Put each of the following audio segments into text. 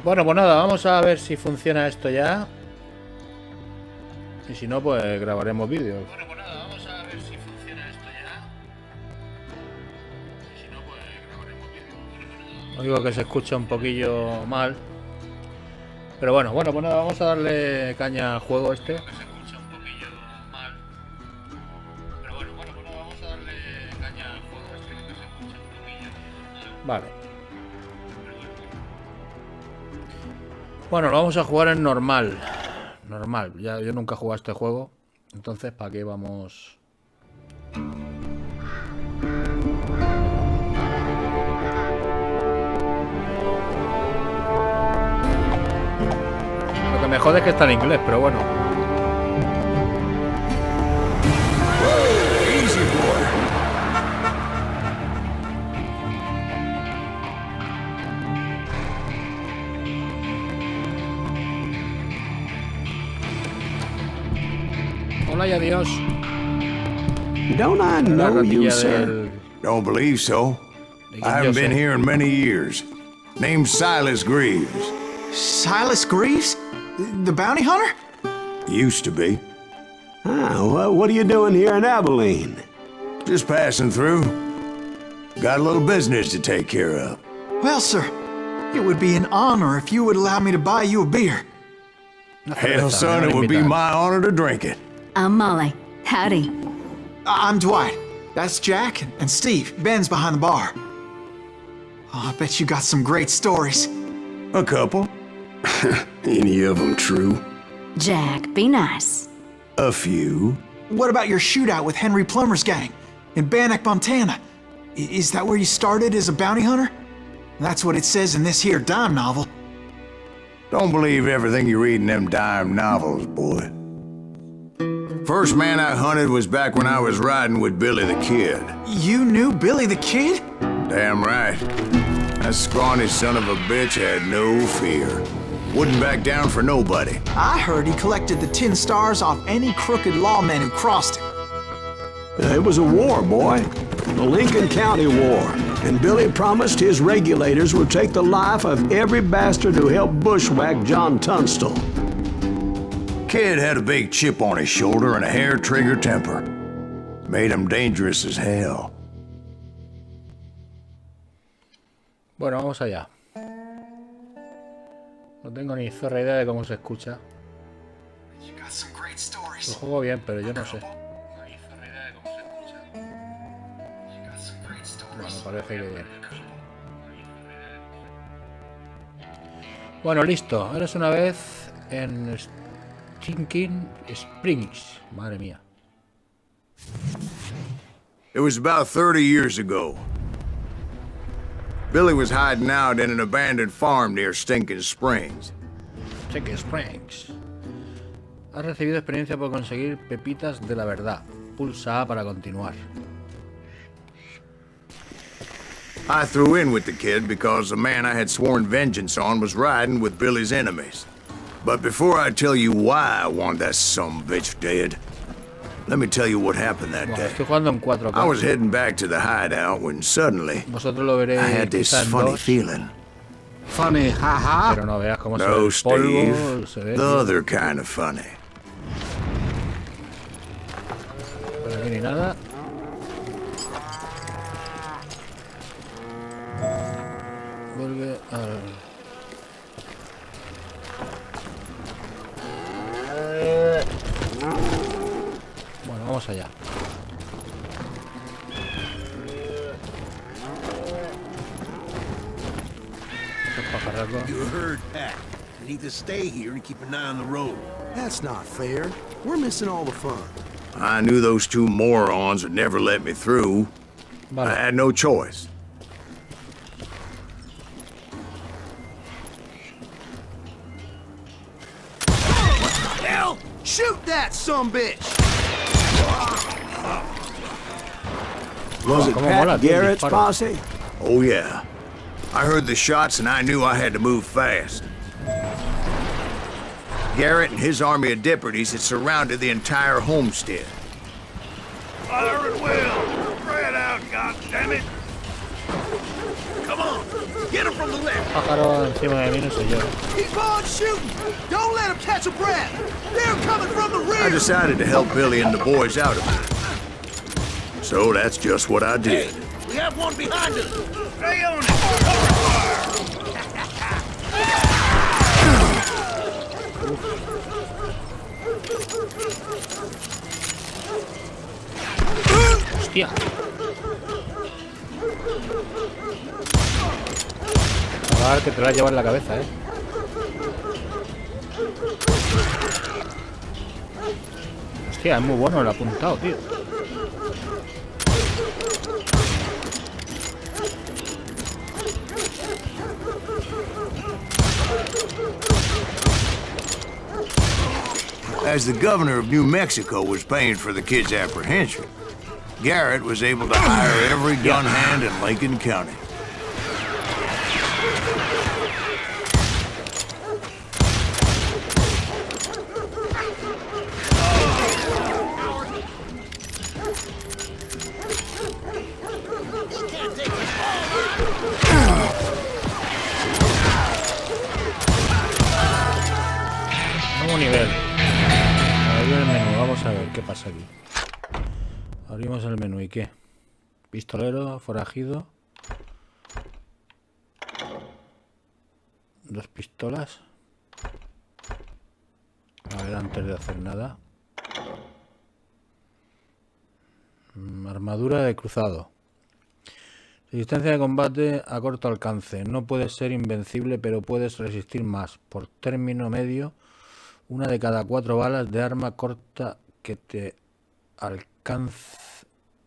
Bueno, pues nada, vamos a ver si funciona esto ya. Y si no, pues grabaremos vídeos. Bueno, pues nada, vamos a ver si funciona esto ya. Y si no, pues grabaremos vídeos. Lo digo que se escucha un poquillo mal. Pero bueno, pues nada, vamos a darle caña al juego este. Vale. Bueno, lo vamos a jugar en normal. Normal. Ya yo nunca he jugado a este juego. Entonces, ¿para qué vamos? Lo que me jode es que está en inglés, pero bueno. Hola y adiós. Don't I know you, sir? Don't believe so. I haven't been here in many years. Name's Silas Greaves. Silas Greaves? The bounty hunter? Used to be. Ah, what are you doing here in Abilene? Just passing through. Got a little business to take care of. Well, sir, it would be an honor if you would allow me to buy you a beer. Hell, son, it would be my honor to drink it. I'm Molly. Howdy. I'm Dwight. That's Jack and Steve. Ben's behind the bar. Oh, I bet you got some great stories. A couple. Any of them true? Jack, be nice. A few. What about your shootout with Henry Plummer's gang in Bannock, Montana? Is that where you started as a bounty hunter? That's what it says in this here dime novel. Don't believe everything you read in them dime novels, boy. First man I hunted was back when I was riding with Billy the Kid. You knew Billy the Kid? Damn right. That scrawny son of a bitch had no fear. Wouldn't back down for nobody. I heard he collected the 10 stars off any crooked lawmen who crossed him. It was a war, boy. The Lincoln County War. And Billy promised his regulators would take the life of every bastard who helped bushwhack John Tunstall. Kid had a big chip on his shoulder and a hair-trigger temper. Made him dangerous as hell. Bueno, vamos allá. No tengo ni zorra idea de cómo se escucha. Lo juego bien, pero yo no sé. Bueno, parece que bien. Bueno, listo. Ahora es una vez en Stinking Springs. Madre mía. It was about 30 years ago. Billy was hiding out in an abandoned farm near Stinking Springs. Stinking Springs. Has recibido experiencia por conseguir pepitas de la verdad. Pulsa A para continuar. I threw in with the kid because the man I had sworn vengeance on was riding with Billy's enemies. But before I tell you why I want that sumbitch dead, let me tell you what happened that day. Estoy jugando en 4K. I was heading back to the hideout when suddenly Vosotros lo veréis I had this quizá en funny 2, feeling. Funny, haha. pero no veas cómo se ve No, el polvo, Steve. se ve, The other kind of funny. por aquí ni nada. Vuelve al... Bueno, vamos allá. Estos pajarracos. You're a herd pack. You need to stay here and keep an eye on the road. That's not fair. We're missing all the fun. I knew those two morons would never let me through. Vale. I had no choice. Hell! Shoot that sumbitch! Was it Come on, mola, Pat tío, Garrett's disparo. posse? Oh yeah. I heard the shots and I knew I had to move fast. Garrett and his army of deputies had surrounded the entire homestead. Fire at will! Spread out, goddammit! Come on! Get Get him from the left. Pájaro encima de mí, no sé yo. Keep on shooting. Don't let him catch a breath. They're coming from the I rear. decided to help Billy and the boys out of it. So that's just what I did. We have one behind us. Stay on it. Hostia. A ver que te la llevas en la cabeza, Hostia, es muy bueno el apuntado, tío. As the governor of New Mexico was paying for the kid's apprehension, Garrett was able to hire every gun hand in Lincoln County. Nuevo nivel. Abrir el menú, vamos a ver qué pasa aquí. Abrimos el menú y qué. Pistolero, forajido. Dos pistolas. A ver, antes de hacer nada. Armadura de cruzado. Resistencia de combate a corto alcance. No puedes ser invencible, pero puedes resistir más. Por término medio, una de cada 4 balas de arma corta que te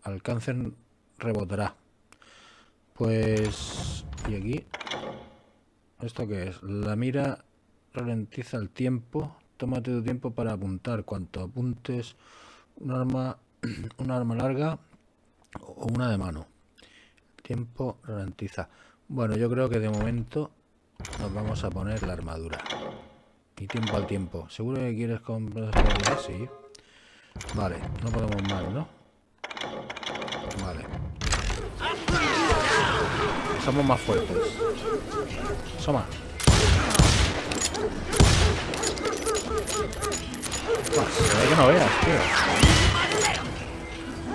alcancen rebotará. Pues... ¿y aquí? ¿Esto qué es? La mira ralentiza el tiempo. Tómate tu tiempo para apuntar. Cuanto apuntes una arma larga o una de mano. Tiempo ralentiza. Bueno, yo creo que de momento nos vamos a poner la armadura. Y tiempo al tiempo. ¿Seguro que quieres comprar? Sí. Vale, no podemos más, ¿no? Vale. Somos más fuertes. Soma. Se ve que no veas, tío.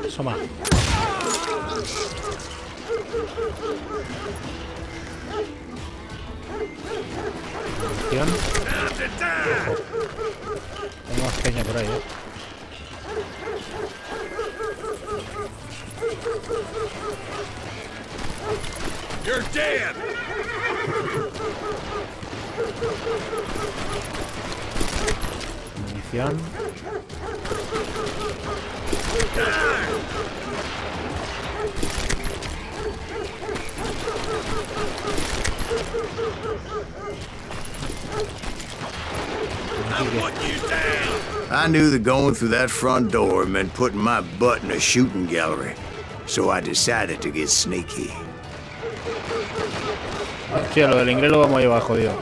Soma. Ojo. Hay más peña por ahí, You're dead. Munición. I knew that going through that front door meant putting my butt in a shooting gallery, so I decided to get sneaky. Hostia, lo del inglés lo vamos a llevar jodido.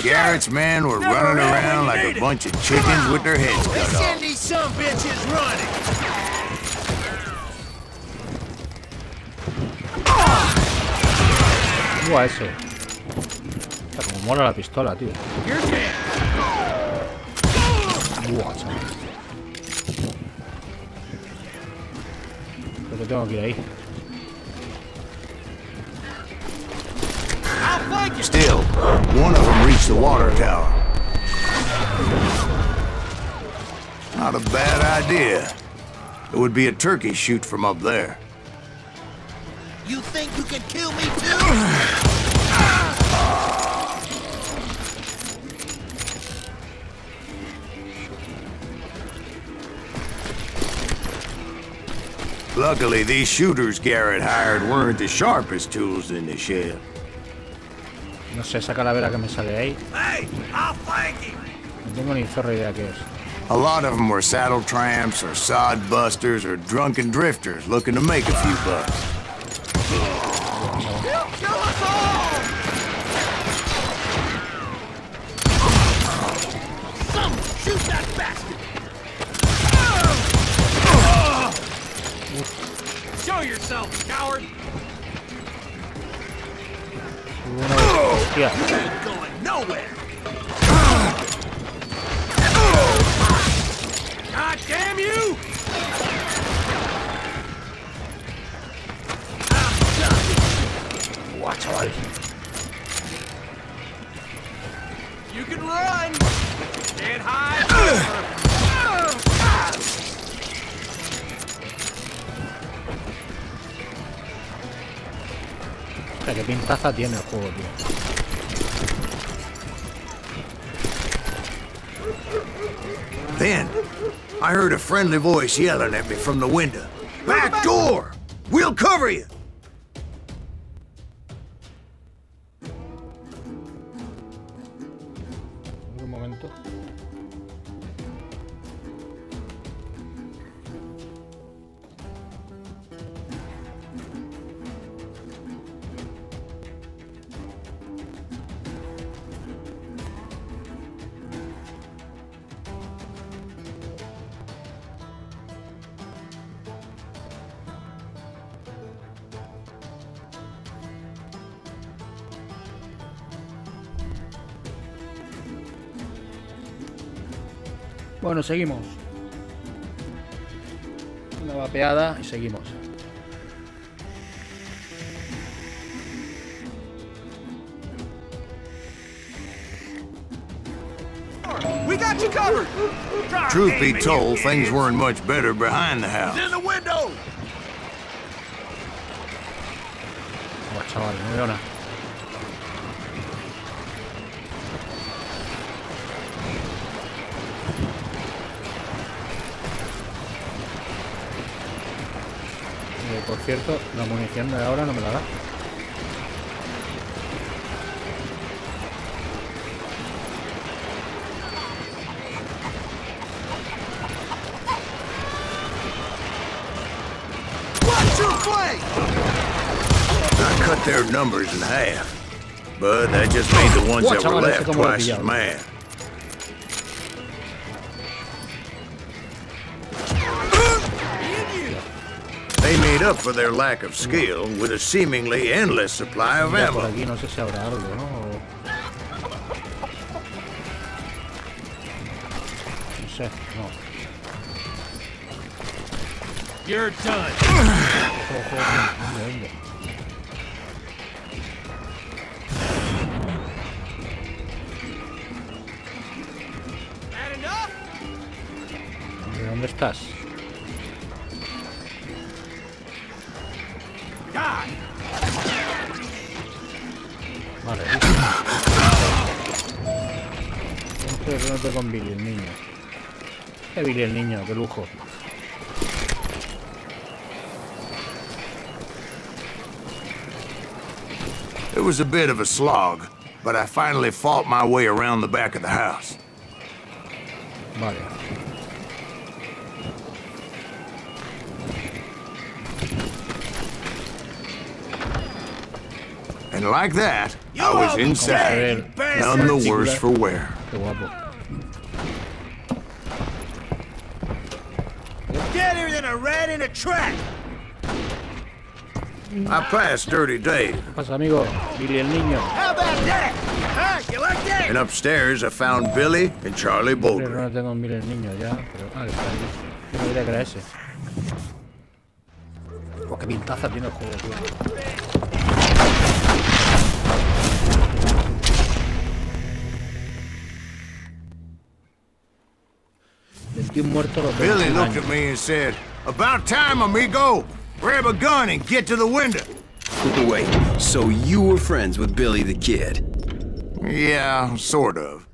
Garrett's men were running around like a bunch of chickens with their heads cut off. Send these some bitches running. Buah, eso. Está como mola la pistola, tío. Buah, chaval. Creo que tengo que ir ahí. Still, one of them reached the water tower. Not a bad idea. It would be a turkey shoot from up there. You think you can kill me too? Luckily, these shooters Garrett hired weren't the sharpest tools in the shed. No sé, esa calavera que me sale ahí. Hey, I'll flank him. No tengo ni zorra idea qué es. A lot of them were saddle tramps or sod busters or drunken drifters looking to make a few bucks. bastard! Show yourself, coward! Hostia. Ain't going nowhere! God damn you! Buah, chaval. You can run! Can't hide forever. Hostia, qué pintaza tiene el juego, tío. Then, I heard a friendly voice yelling at me from the window. Back door! We'll cover you! Un momento. Bueno, seguimos. Una vapeada y seguimos. We got you covered! Truth be told, things weren't much better behind the house. In the window! Buah, chaval, no veo nada. Por cierto, la munición de ahora no me la da. Watch your flank! I cut their numbers in half, but that just made the ones that were left twice as mad. They made up for their lack of skill with a seemingly endless supply of Mira, por ammo. aquí no sé si habrá algo, ¿no? No sé, no. You're done. ¿Dónde? That enough? ¿De dónde estás? God! Vale. Siempre reúnete con Billy, el niño. ¿Qué Billy, el niño? ¡Qué lujo! It was a bit of a slog, but I finally fought my way around the back of the house. Vale. And like that, I was inside, none the worse for wear. Qué guapo. Deader than a rat in a trap! I passed Dirty Dave, ¿Qué pasa, amigo? Billy, el niño. How about that? Huh? You like that? and upstairs I found Billy and Charlie Pero Bolger. no tengo Billy, el niño ya. Pero, que está ahí. Yo no diría que era ese. Oh, qué pintaza tiene el juego, tío. Un muerto los Billy 21 looked años. at me and said, "About time, amigo. Grab a gun and get to the window." Wait, so you were friends with Billy the Kid? Yeah, sort of.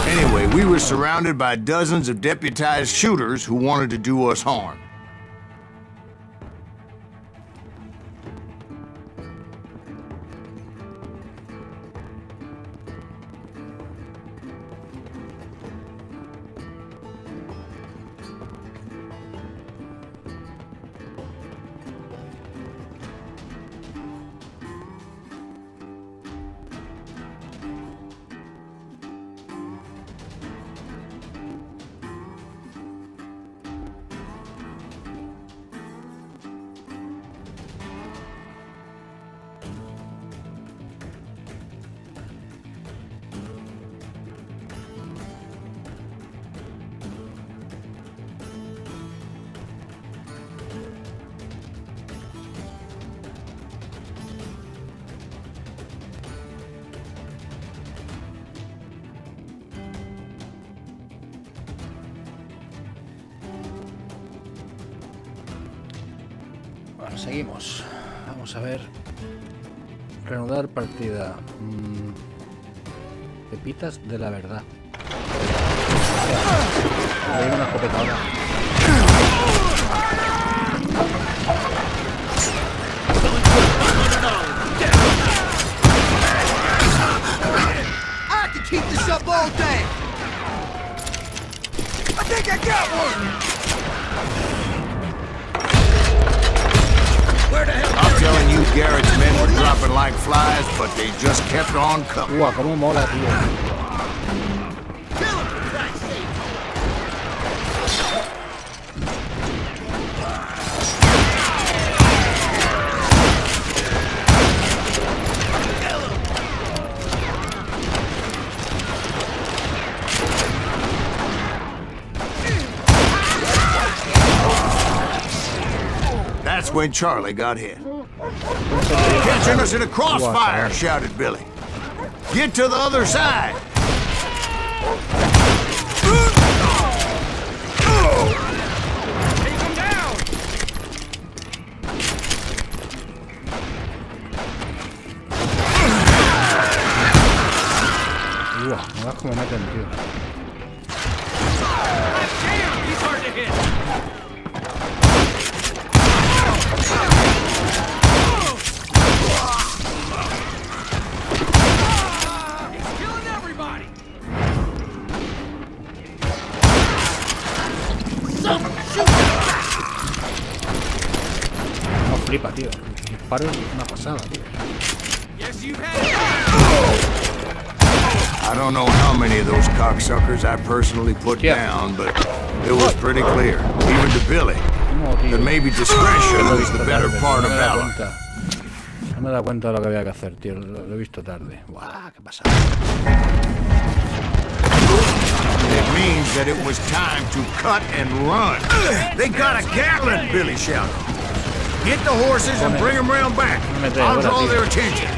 Anyway, we were surrounded by dozens of deputized shooters who wanted to do us harm. Bueno, seguimos. Vamos a ver. Reanudar partida. Pepitas de la verdad. Hay una escopeta ahora. I can keep this up all day. I think I got one. Where the hell? I'm telling you, Garrett's men were dropping like flies, but they just kept on coming. Cómo mola, tío. Kill him, for Christ's sake. That's when Charlie got hit. Catching us in a crossfire, shouted Billy. Get to the other side. Take him down. No veas cómo meten, tío. Damn, he's hard to hit. He's killing everybody. No flipa, tío. El disparo es una pasada, tío. Yes, you have. I don't know how many of those cocksuckers I personally put Yeah. down, but it was pretty clear, even to Billy, No, tío. that maybe discretion was the better part of No me he dado valor. cuenta. No me he dado cuenta de lo que había que hacer, tío. Lo he visto tarde. Buah, qué pasada. It means that it was time to cut and run. They got a Gatlin, Billy shouted. Get the horses and bring them round back. I'll draw their attention.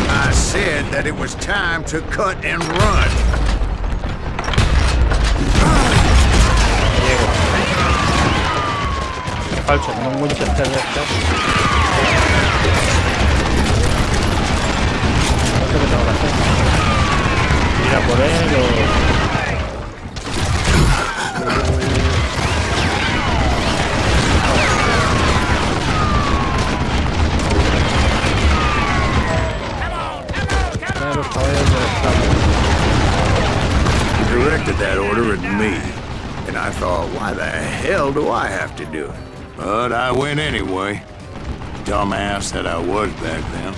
I said that it was time to cut and run. Falso, como un Winchester de estos. No sé qué tengo que hacer. Ir a por él o... Los caballos del estado. He directed that order at me, and I thought, why the hell do I have to do it? But I went anyway. Dumbass that I was back then.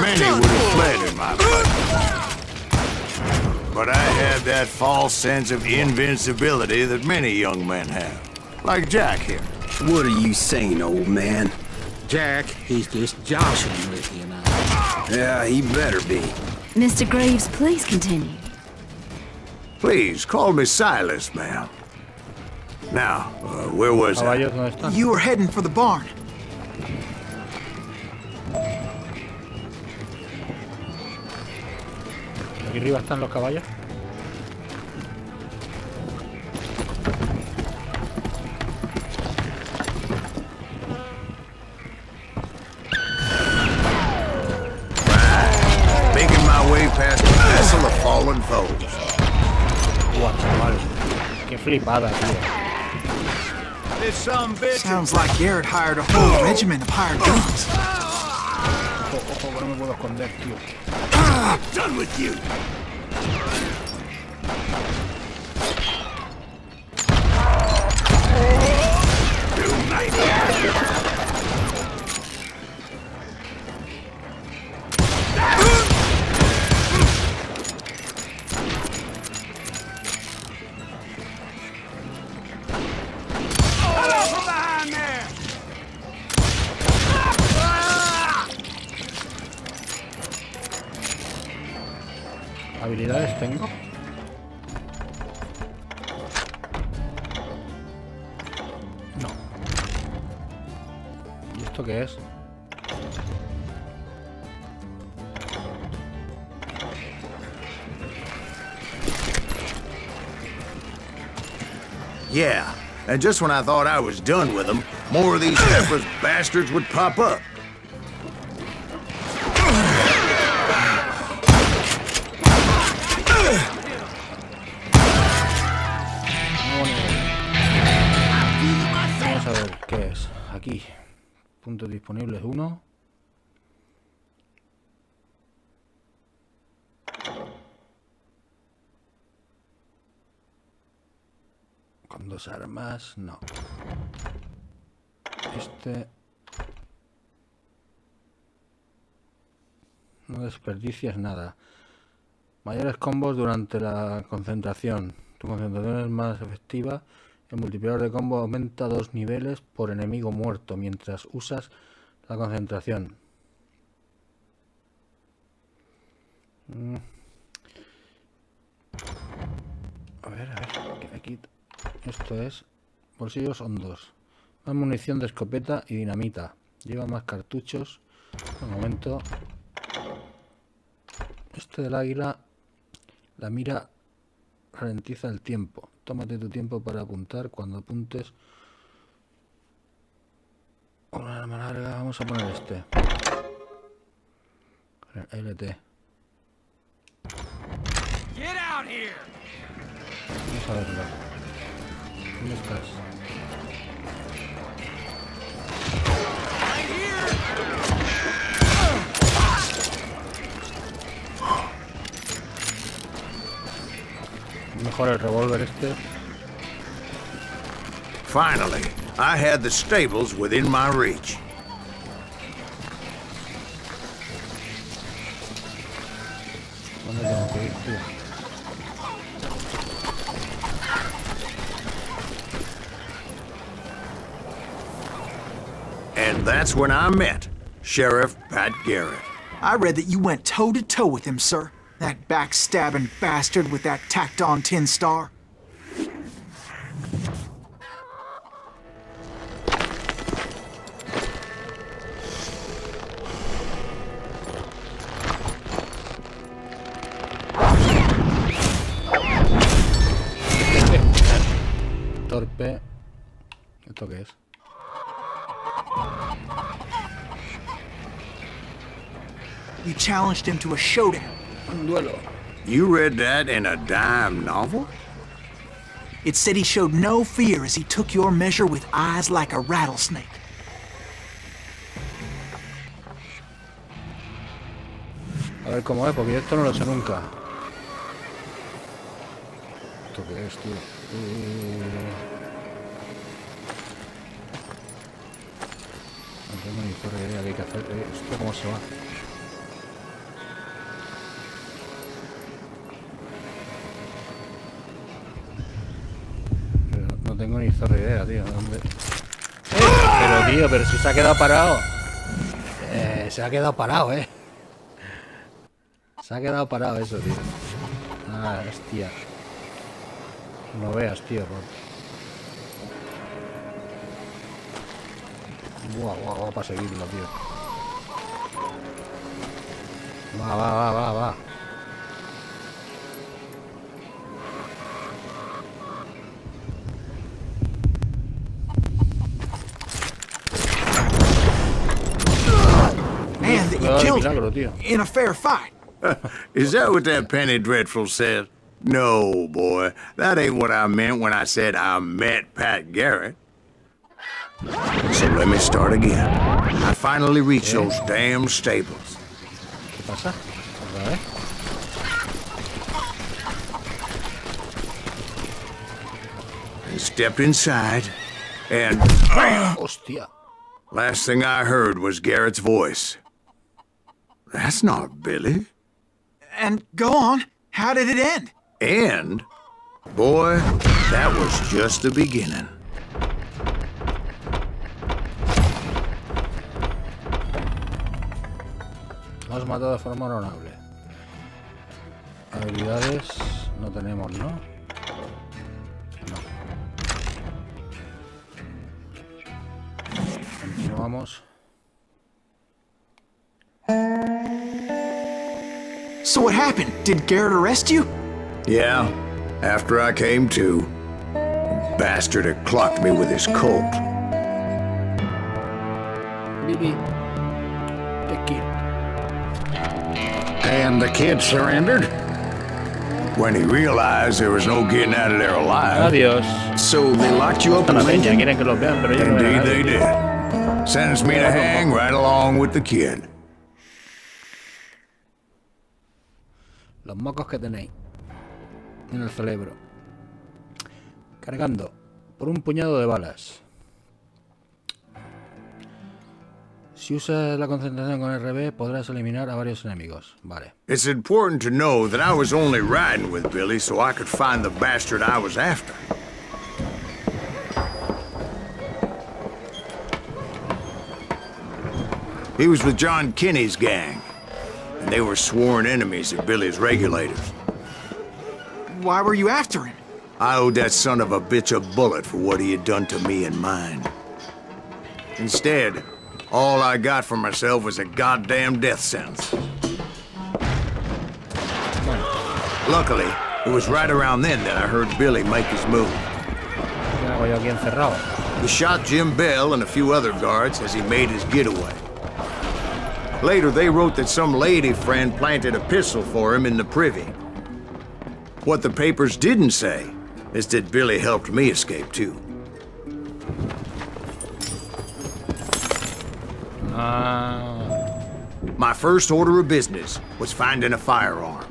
Many would have fled in my place. But I had that false sense of invincibility that many young men have. Like Jack here. What are you saying, old man? Jack, he's just joshing with you now. Yeah, he better be. Mr. Graves, please continue. Please, call me Silas, ma'am. Now, where was I? Caballos, ¿dónde están? You were heading for the barn. Aquí arriba están los caballos. Making my way past a vessel of fallen foes. Buah, chaval. Qué flipada, tío. This some bitch. Sounds like Garrett hired a whole regiment of hired guns. Ojo, ojo, que no me puedo esconder, tío. Done with you. habilidades tengo? No. ¿Y esto qué es? Yeah, and just when I thought I was done with them, more of these helpless bastards would pop up. Vamos a ver qué es. Aquí. Puntos disponibles 1. Con 2 armas, no. Este... No desperdicias nada. Mayores combos durante la concentración. Tu concentración es más efectiva. El multiplicador de combo aumenta 2 niveles por enemigo muerto mientras usas la concentración. A ver, aquí... Esto es bolsillos hondos. Más munición de escopeta y dinamita. Lleva más cartuchos. Un momento. Este del águila. La mira ralentiza el tiempo. Tómate tu tiempo para apuntar. Cuando apuntes una arma larga, vamos a poner este. LT. Vamos a verlo. ¿Dónde estás? Mejor el revólver este. Finally, I had the stables within my reach. ¿Dónde tengo que ir, tío? And that's when I met Sheriff Pat Garrett. I read that you went toe-to-toe with him, sir. That backstabbing bastard with that tacked-on tin star. Torpe. ¿Esto qué es? You challenged him to a showdown. Un duelo. You read that in a dime novel? It said he showed no fear as he took your measure with eyes like a rattlesnake. A ver cómo es, porque esto no lo sé nunca. ¿Esto qué es, tío? No tengo ni puta idea de qué hay que hacer. ¿Esto cómo se va? No tengo ni zorra idea, tío. ¿Dónde? Pero tío, pero si se ha quedado parado. Se ha quedado parado, Se ha quedado parado eso, tío. Ah, hostia. No veas, tío. Buah, para seguirlo, tío. Va. Man, that you killed him in a fair fight. Is that what that Penny Dreadful said? No, boy. That ain't what I meant when I said I met Pat Garrett. So let me start again. I finally reached those damn stables. ¿Qué pasa? ¿Otra vez? And stepped inside, and Hostia. last thing I heard was Garrett's voice. That's not Billy. And go on. How did it end? And, boy, that was just the beginning. Lo has matado de forma honorable. Habilidades no tenemos, ¿no? No. Continuamos. So what happened? Did Garrett arrest you? Yeah, after I came to, the bastard had clocked me with his Colt. Billy, the kid. And the kid surrendered? When he realized there was no getting out of there alive. Adiós. So they locked you up in La peña, Lincoln? quieren que los vean, pero yo no veo a Indeed nadie. they did. Sentenced me to hang right along with the kid. Los mocos que tenéis en el cerebro. Cargando por un puñado de balas. Si usas la concentración con RB podrás eliminar a varios enemigos. Vale. It's important to know that I was only riding with Billy so I could find the bastard I was after. He was with John Kinney's gang, and they were sworn enemies of Billy's regulators. Why were you after him? I owed that son of a bitch a bullet for what he had done to me and mine. Instead, all I got for myself was a goddamn death sentence. Luckily, it was right around then that I heard Billy make his move. ¿Qué hago yo aquí encerrado? He shot Jim Bell and a few other guards as he made his getaway. Later, they wrote that some lady friend planted a pistol for him in the privy. What the papers didn't say is that Billy helped me escape too. My first order of business was finding a firearm.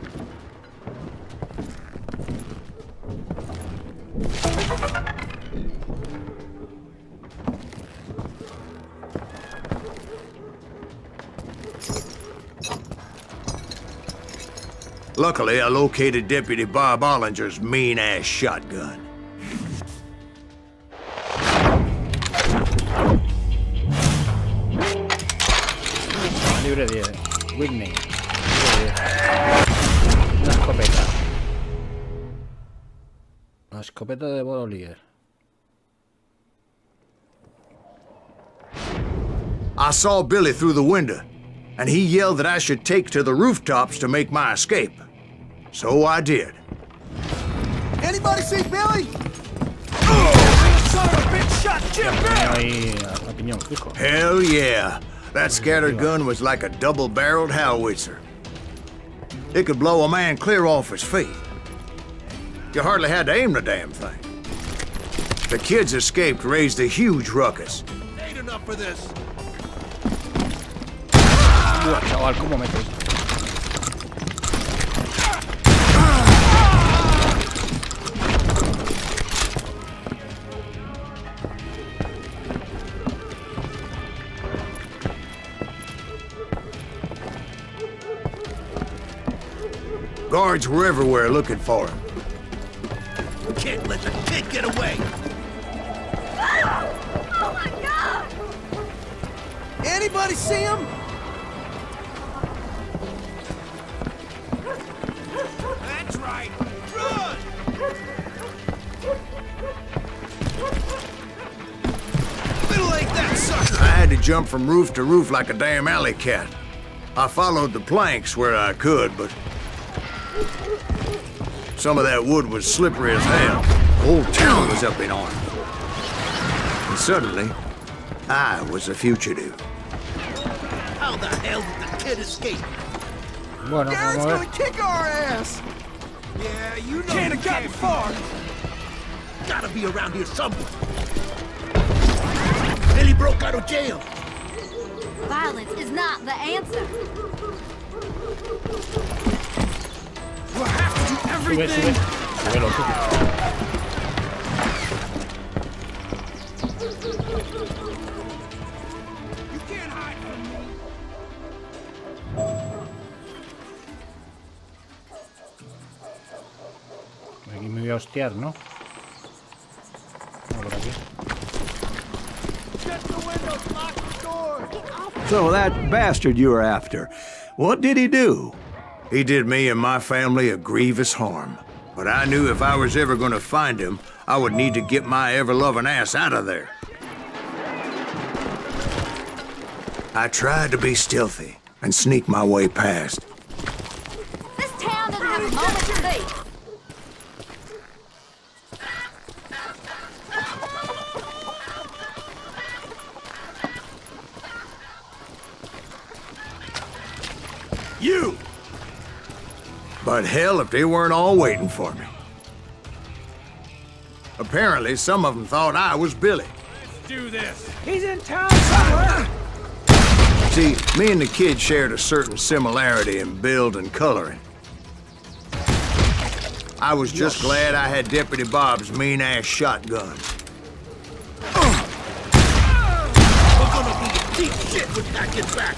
Luckily, I located Deputy Bob Ollinger's mean-ass shotgun. Libre 10. Whitney. Libre 10. Una escopeta. La escopeta de Bob Ollinger. I saw Billy through the window, and he yelled that I should take to the rooftops to make my escape. So I did. Anybody see Billy? Son of a bitch shot Jim Bell! Ahí a piñón fijo. Hell yeah. That scatter gun was like a double-barreled howitzer. It could blow a man clear off his feet. You hardly had to aim the damn thing. The kids escaped raised a huge ruckus. Ain't enough for this. Buah, chaval, ¿cómo metes? Guards were everywhere looking for him. Can't let the kid get away. Oh my God! Anybody see him? That's right. Run! Little ain't that sucker. I had to jump from roof to roof like a damn alley cat. I followed the planks where I could, but some of that wood was slippery as hell. The whole town was up in arms. And suddenly, I was a fugitive. How the hell did the kid escape? Bueno, Garrett's vamos a gonna ver. kick our ass! Yeah, you know can't have gotten far. Gotta be around here somewhere. Billy broke out of jail. Violence is not the answer. We'll have to do Sube, everything. sube. Súbelo, sube. You can't hide from me. Aquí me voy a hostiar, ¿no? No, por aquí. Shut the windows, lock the door. So that bastard you were after, what did he do? He did me and my family a grievous harm. But I knew if I was ever gonna find him, I would need to get my ever-loving ass out of there. I tried to be stealthy and sneak my way past. This town doesn't have a moment's peace. You! But hell if they weren't all waiting for me. Apparently, some of them thought I was Billy. Do this. He's in town somewhere. See, me and the kid shared a certain similarity in build and coloring. I was just glad I had Deputy Bob's mean-ass shotgun. We're gonna be deep shit when that gets back.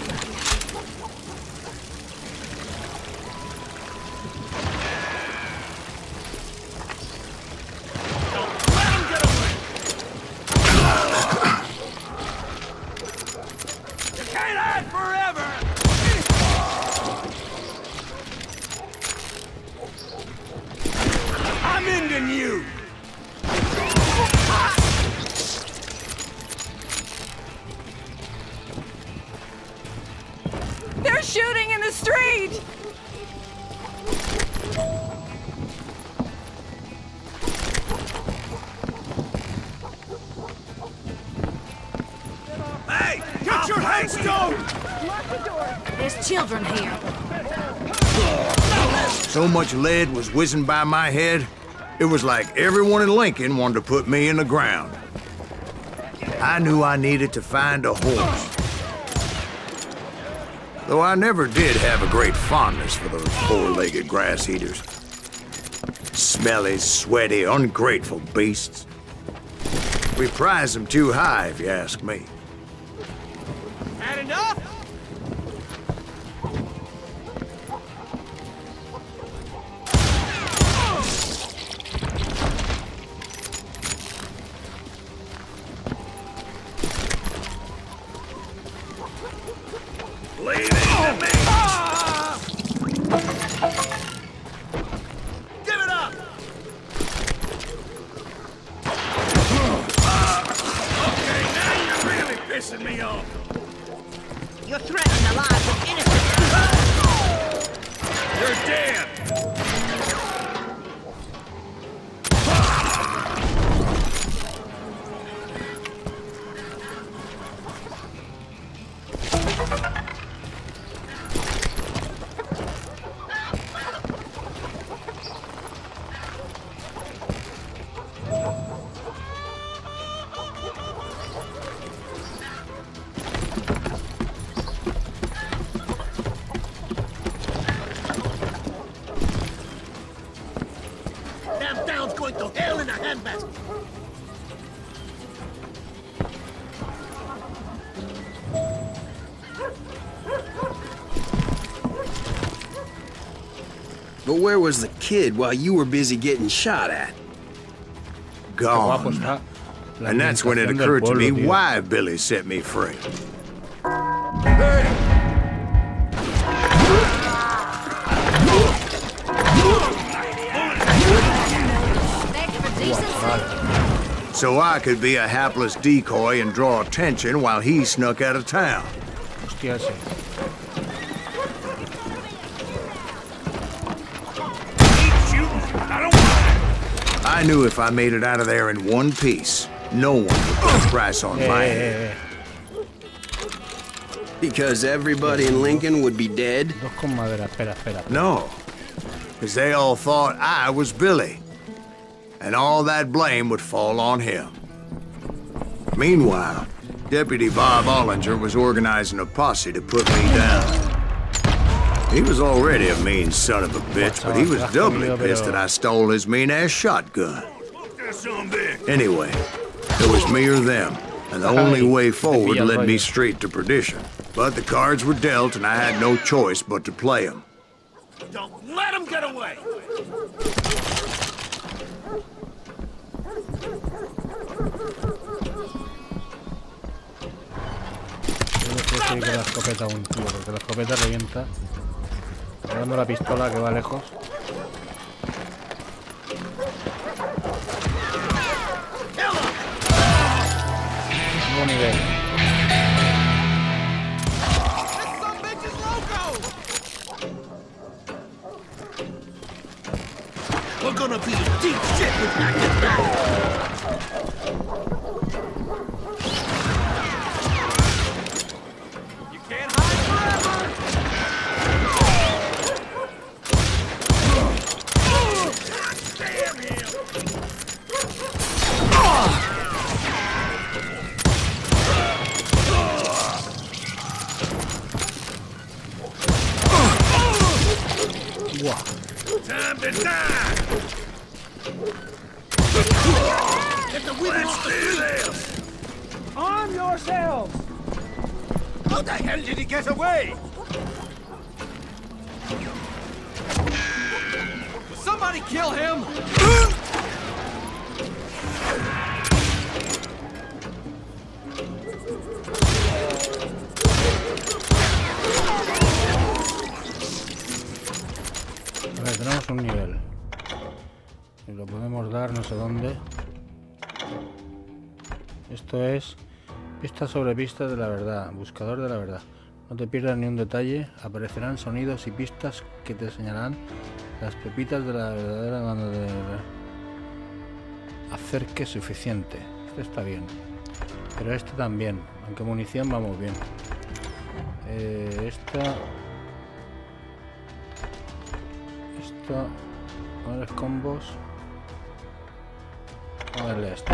They're shooting in the street! Hey! Get your headstone! There's children here. So much lead was whizzing by my head, it was like everyone in Lincoln wanted to put me in the ground. I knew I needed to find a horse. Though I never did have a great fondness for those four-legged grass eaters. Smelly, sweaty, ungrateful beasts. We prize them too high, if you ask me. Had enough? Leave it to me! Give it up! Okay, now you're really pissing me off. You're threatening the lives of innocent people. You're dead! Damn town's going to hell in a handbasket. But where was the kid while you were busy getting shot at? Guapo Gone. está la And that's when it ambientación del occurred to me pueblo, tío. why Billy set me free. Next for decency. So I could be a hapless decoy and draw attention while he snuck out of town. Hostia, ese. Keep shooting. I don't want it. I knew if I made it out of there in one piece, no one would put a price on my head. Because everybody in Lincoln would be dead? Dos con madera, espera. No, because they all thought I was Billy, and all that blame would fall on him. Meanwhile, Deputy Bob Ollinger was organizing a posse to put me down. He was already a mean son of a bitch, but he was doubly pissed that I stole his mean-ass shotgun. That son big. Anyway, it was me or them, and the only way forward led me straight to perdition. But the cards were dealt, and I had no choice but to play them. Don't let him get away. Yo no sé si con la escopeta un tío, porque la escopeta revienta. Dando la pistola que va lejos. Nuevo nivel. We're gonna be in deep shit when I get back. Time to die! Get the women off the street! Arm yourselves! How the hell did he get away? Somebody kill him! Vale, tenemos un nivel. Y lo podemos dar no sé dónde. Esto es pista sobre pista de la verdad. Buscador de la verdad. No te pierdas ni un detalle. Aparecerán sonidos y pistas que te enseñarán las pepitas de la verdadera cuando te acerques suficiente. Este está bien. Pero este también. Aunque munición vamos bien. Esta... Poner combos. Vamos a darle a esto.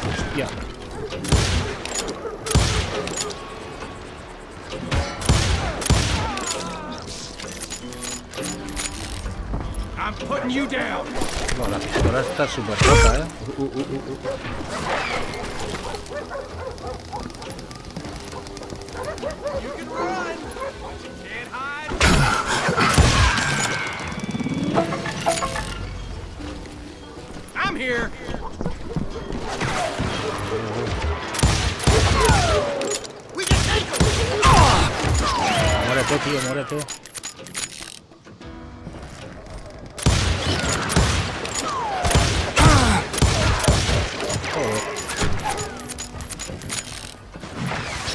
Hostia. I'm putting you down. Bueno, la pistola está súper rota, ¿eh? You can run, but you can't hide. I'm here. We can take him. Muérete, tío, muérete.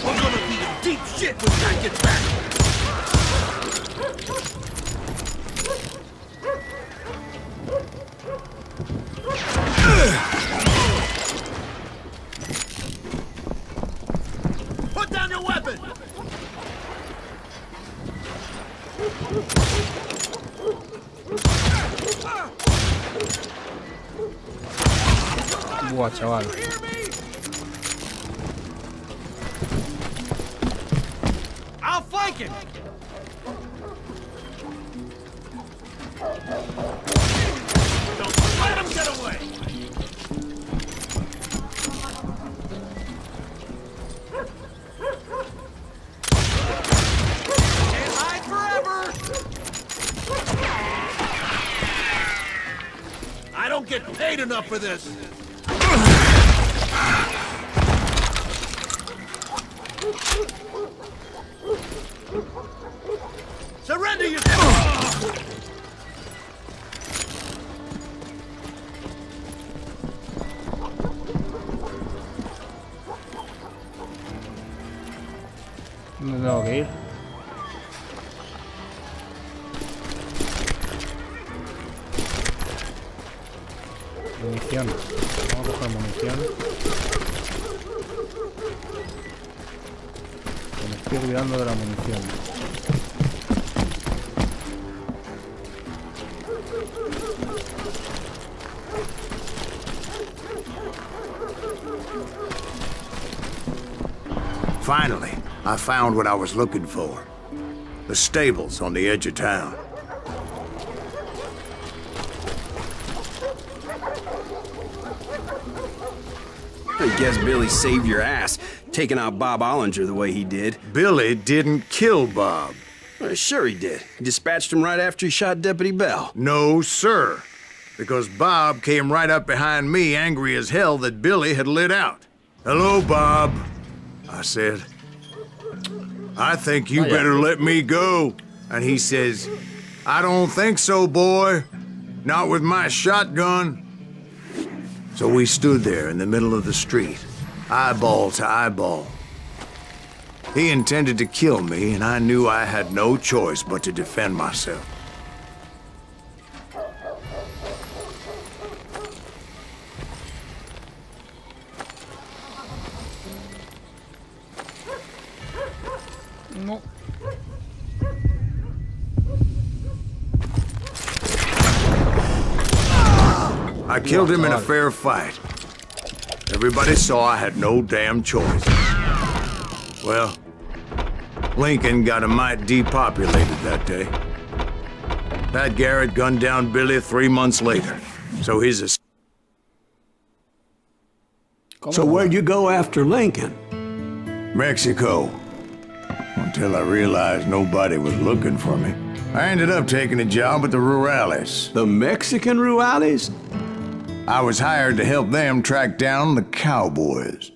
We're gonna be in deep shit when I get back. Put down your weapon. Buah, chaval. I'll flank him. Don't let him get away. Can't hide forever. I don't get paid enough for this. Surrender yourself! ¿Dónde tengo que ir? Munición. Vamos a coger munición. Me estoy olvidando de la munición. Finally, I found what I was looking for. The stables on the edge of town. I guess Billy saved your ass, taking out Bob Ollinger the way he did. Billy didn't kill Bob. Sure he did. He dispatched him right after he shot Deputy Bell. No, sir. because Bob came right up behind me, angry as hell that Billy had lit out. "Hello, Bob," I said. "I think you better let me go." And he says, "I don't think so, boy. Not with my shotgun." So we stood there in the middle of the street, eyeball to eyeball. He intended to kill me, and I knew I had no choice but to defend myself. No. I killed him in a fair fight. Everybody saw I had no damn choice. Well, Lincoln got a mite depopulated that day. Pat Garrett gunned down Billy 3 months later, so he's a... So where'd you go after Lincoln? Mexico. Until I realized nobody was looking for me. I ended up taking a job at the Rurales. The Mexican Rurales? I was hired to help them track down the cowboys.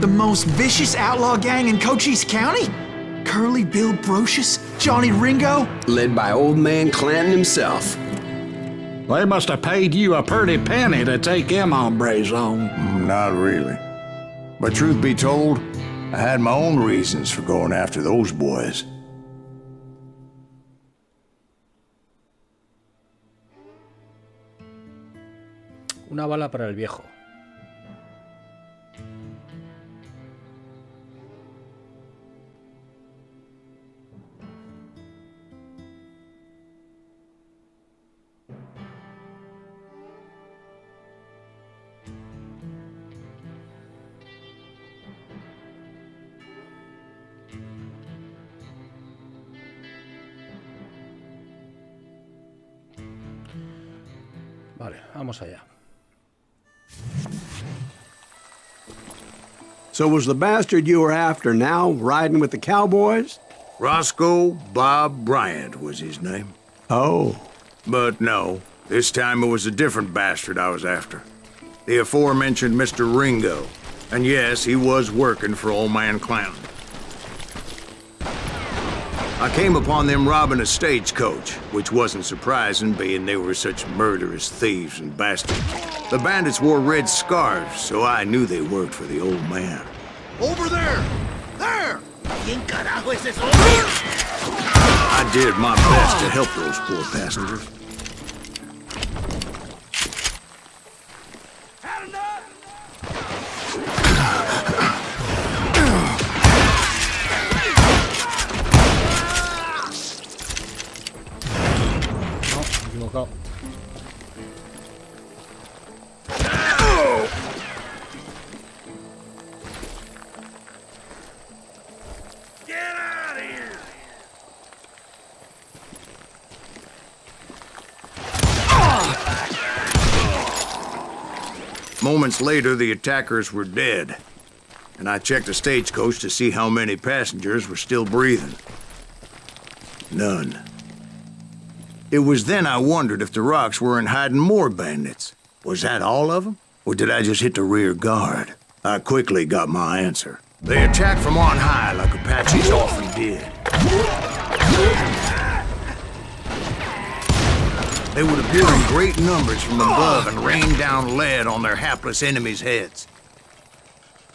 The most vicious outlaw gang in Cochise County? Curly Bill Brocious? Johnny Ringo? Led by old man Clanton himself. They must have paid you a pretty penny to take them hombres on. Not really. But truth be told, I had my own reasons for going after those boys. Una bala para el viejo. Vale, vamos allá. So was the bastard you were after now riding with the cowboys? Roscoe Bob Bryant was his name. Oh. But no, this time it was a different bastard I was after. The aforementioned Mr. Ringo. And yes, he was working for old man Clanton. I came upon them robbing a stagecoach, which wasn't surprising, being they were such murderous thieves and bastards. The bandits wore red scarves, so I knew they worked for the old man. Over there! There! I did my best to help those poor passengers. Had enough? Equivocado. Get out of here! Moments later, the attackers were dead, and I checked the stagecoach to see how many passengers were still breathing. None. It was then I wondered if the rocks weren't hiding more bandits. Was that all of them? Or did I just hit the rear guard? I quickly got my answer. They attacked from on high like Apaches often did. They would appear in great numbers from above and rain down lead on their hapless enemies' heads,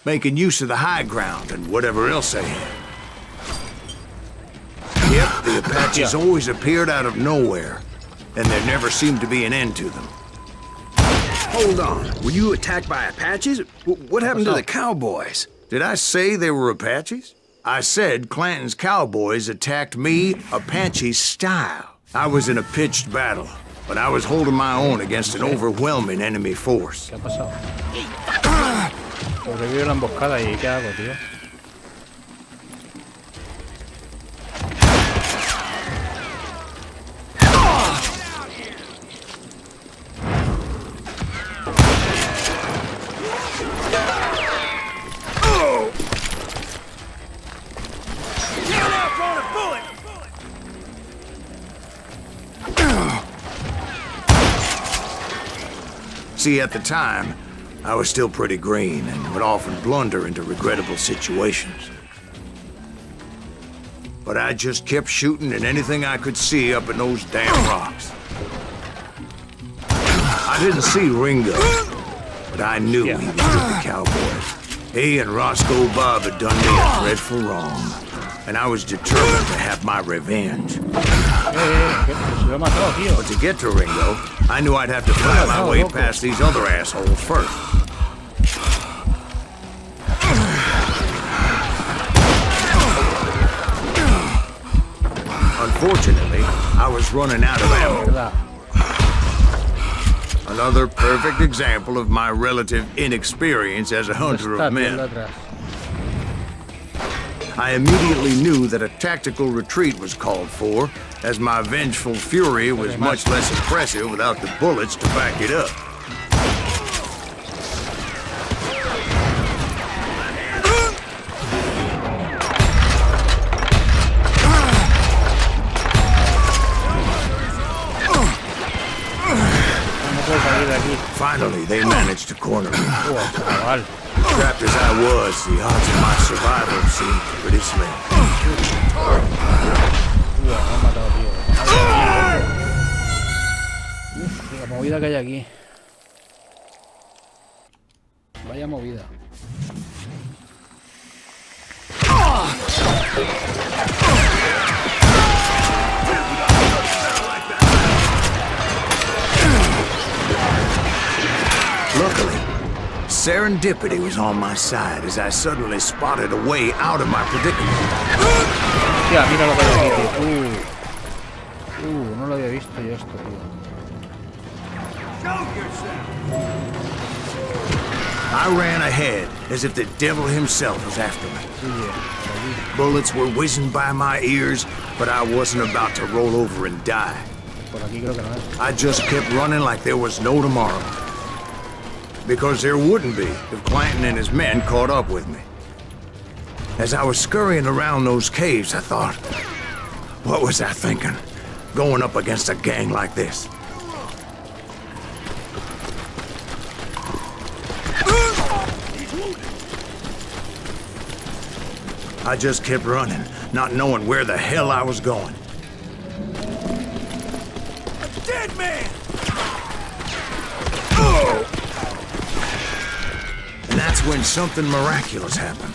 making use of the high ground and whatever else they had. Yep, the Apaches always appeared out of nowhere, and there never seemed to be an end to them. Hold on. Were you attacked by Apaches? What happened to the cowboys? Did I say they were Apaches? I said Clanton's cowboys attacked me Apache style. I was in a pitched battle, but I was holding my own against an overwhelming enemy force. ¿Qué ha pasado? Sobrevive la emboscada y ¿qué hago, tío? See, at the time, I was still pretty green and would often blunder into regrettable situations. But I just kept shooting at anything I could see up in those damn rocks. I didn't see Ringo, but I knew he was with the cowboys. He and Roscoe Bob had done me a dreadful wrong, and I was determined to have my revenge. But to get to Ringo, I knew I'd have to find my way past these other assholes first. Unfortunately, I was running out of ammo. Another perfect example of my relative inexperience as a hunter of men. I immediately knew that a tactical retreat was called for, as my vengeful fury was much less impressive without the bullets to back it up. Finally, they managed to corner me. Trapped as I was, the odds of my survival seemed pretty slim. La movida que hay aquí. Vaya movida. Luckily, serendipity was on my side as I suddenly spotted a way out of my predicament. Hostia, mira lo que hay aquí, tío. No lo había visto yo esto, tío. I ran ahead as if the devil himself was after me. Bullets were whizzing by my ears, but I wasn't about to roll over and die. Por aquí creo que no es. I just kept running like there was no tomorrow. Because there wouldn't be if Clanton and his men caught up with me. As I was scurrying around those caves, I thought, what was I thinking? Going up against a gang like this? I just kept running, not knowing where the hell I was going. A dead man! And that's when something miraculous happened.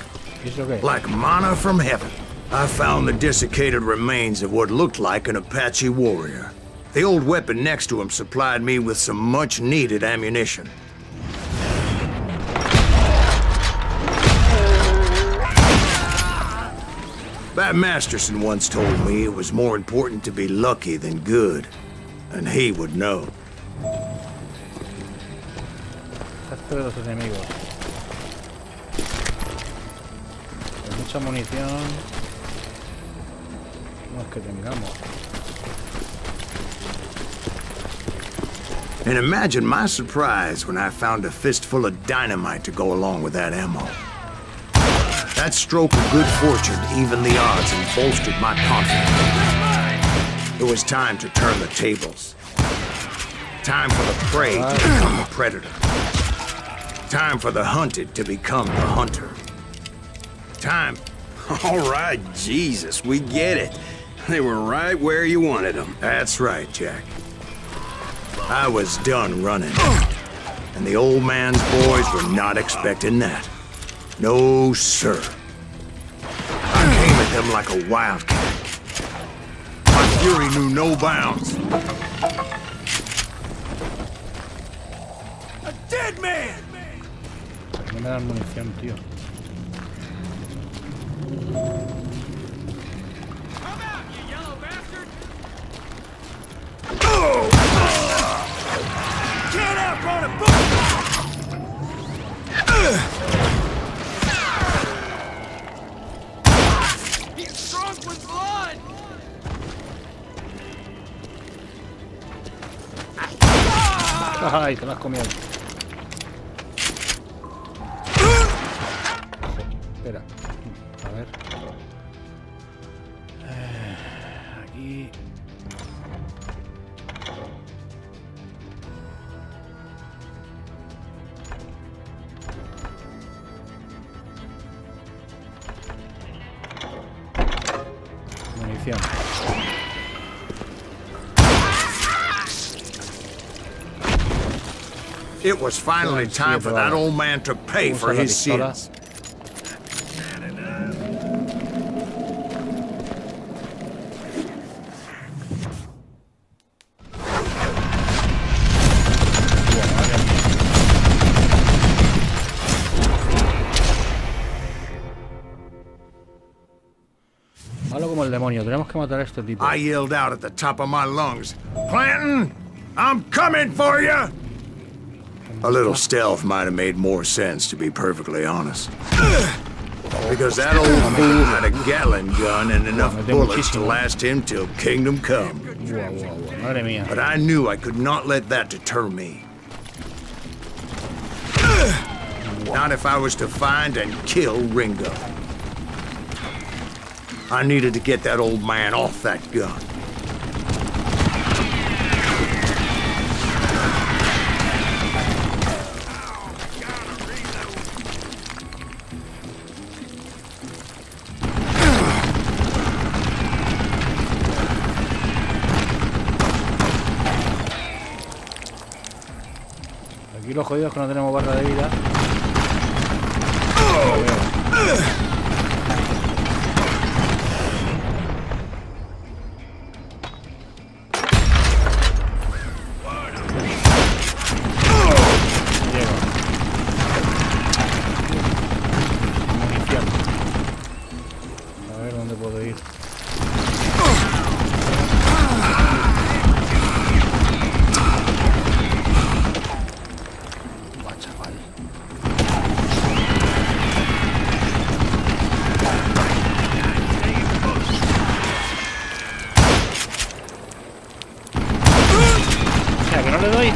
Like manna from heaven. I found the desiccated remains of what looked like an Apache warrior. The old weapon next to him supplied me with some much-needed ammunition. Bat Masterson once told me it was more important to be lucky than good, and he would know. Esto de los enemigos. Hay mucha munición. No es que tengamos. And imagine my surprise when I found a fistful of dynamite to go along with that ammo. That stroke of good fortune evened the odds and bolstered my confidence. It was time to turn the tables. Time for the prey to become the predator. Time for the hunted to become the hunter. Time... All right, Jesus, we get it. They were right where you wanted them. That's right, Jack. I was done running. And the old man's boys were not expecting that. No, sir. I came at them like a wildcat. My fury knew no bounds. A dead man! No me dan munición, tío. Come out, you yellow bastard! Can't outrun a bullet! He's drunk with blood! Ay, te lo has comido. Espera. A ver. Aquí. munición. It was finally time for that old man to pay for his sins. Malo como el demonio, tenemos que matar a este tipo. I yelled out at the top of my lungs, "Clanton, I'm coming for you!" A little stealth might have made more sense, to be perfectly honest. Because that old fool had a Gatling gun and enough bullets to last him till kingdom come. Madre mía. But I knew I could not let that deter me. Not if I was to find and kill Ringo. I needed to get that old man off that gun. Aquí los jodidos que no tenemos barra de vida. A ver dónde puedo ir. Le doy.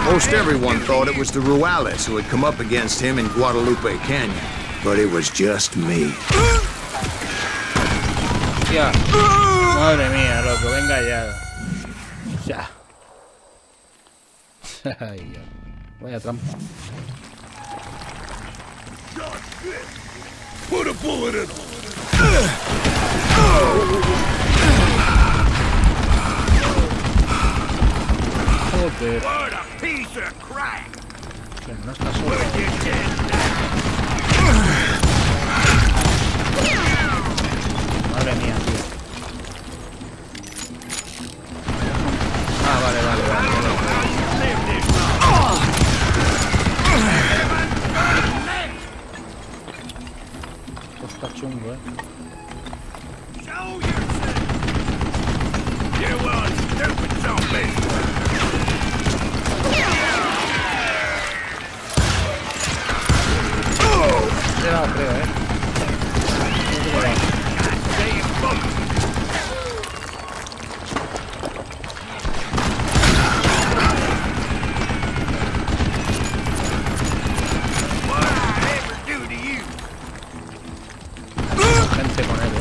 Most everyone thought it was the Ruales who had come up against him in Guadalupe Canyon, but it was just me. Ya. Madre mía, loco, venga ya. Ya. Ay, ya. Vaya trampa. Put a bullet in him. Joder. What a piece of crap. Que no está solo. Madre mía, tío. Ah, vale. Esto está chungo, Show yourself. You one stupid zombie. Te he dado, creo, Gente con él,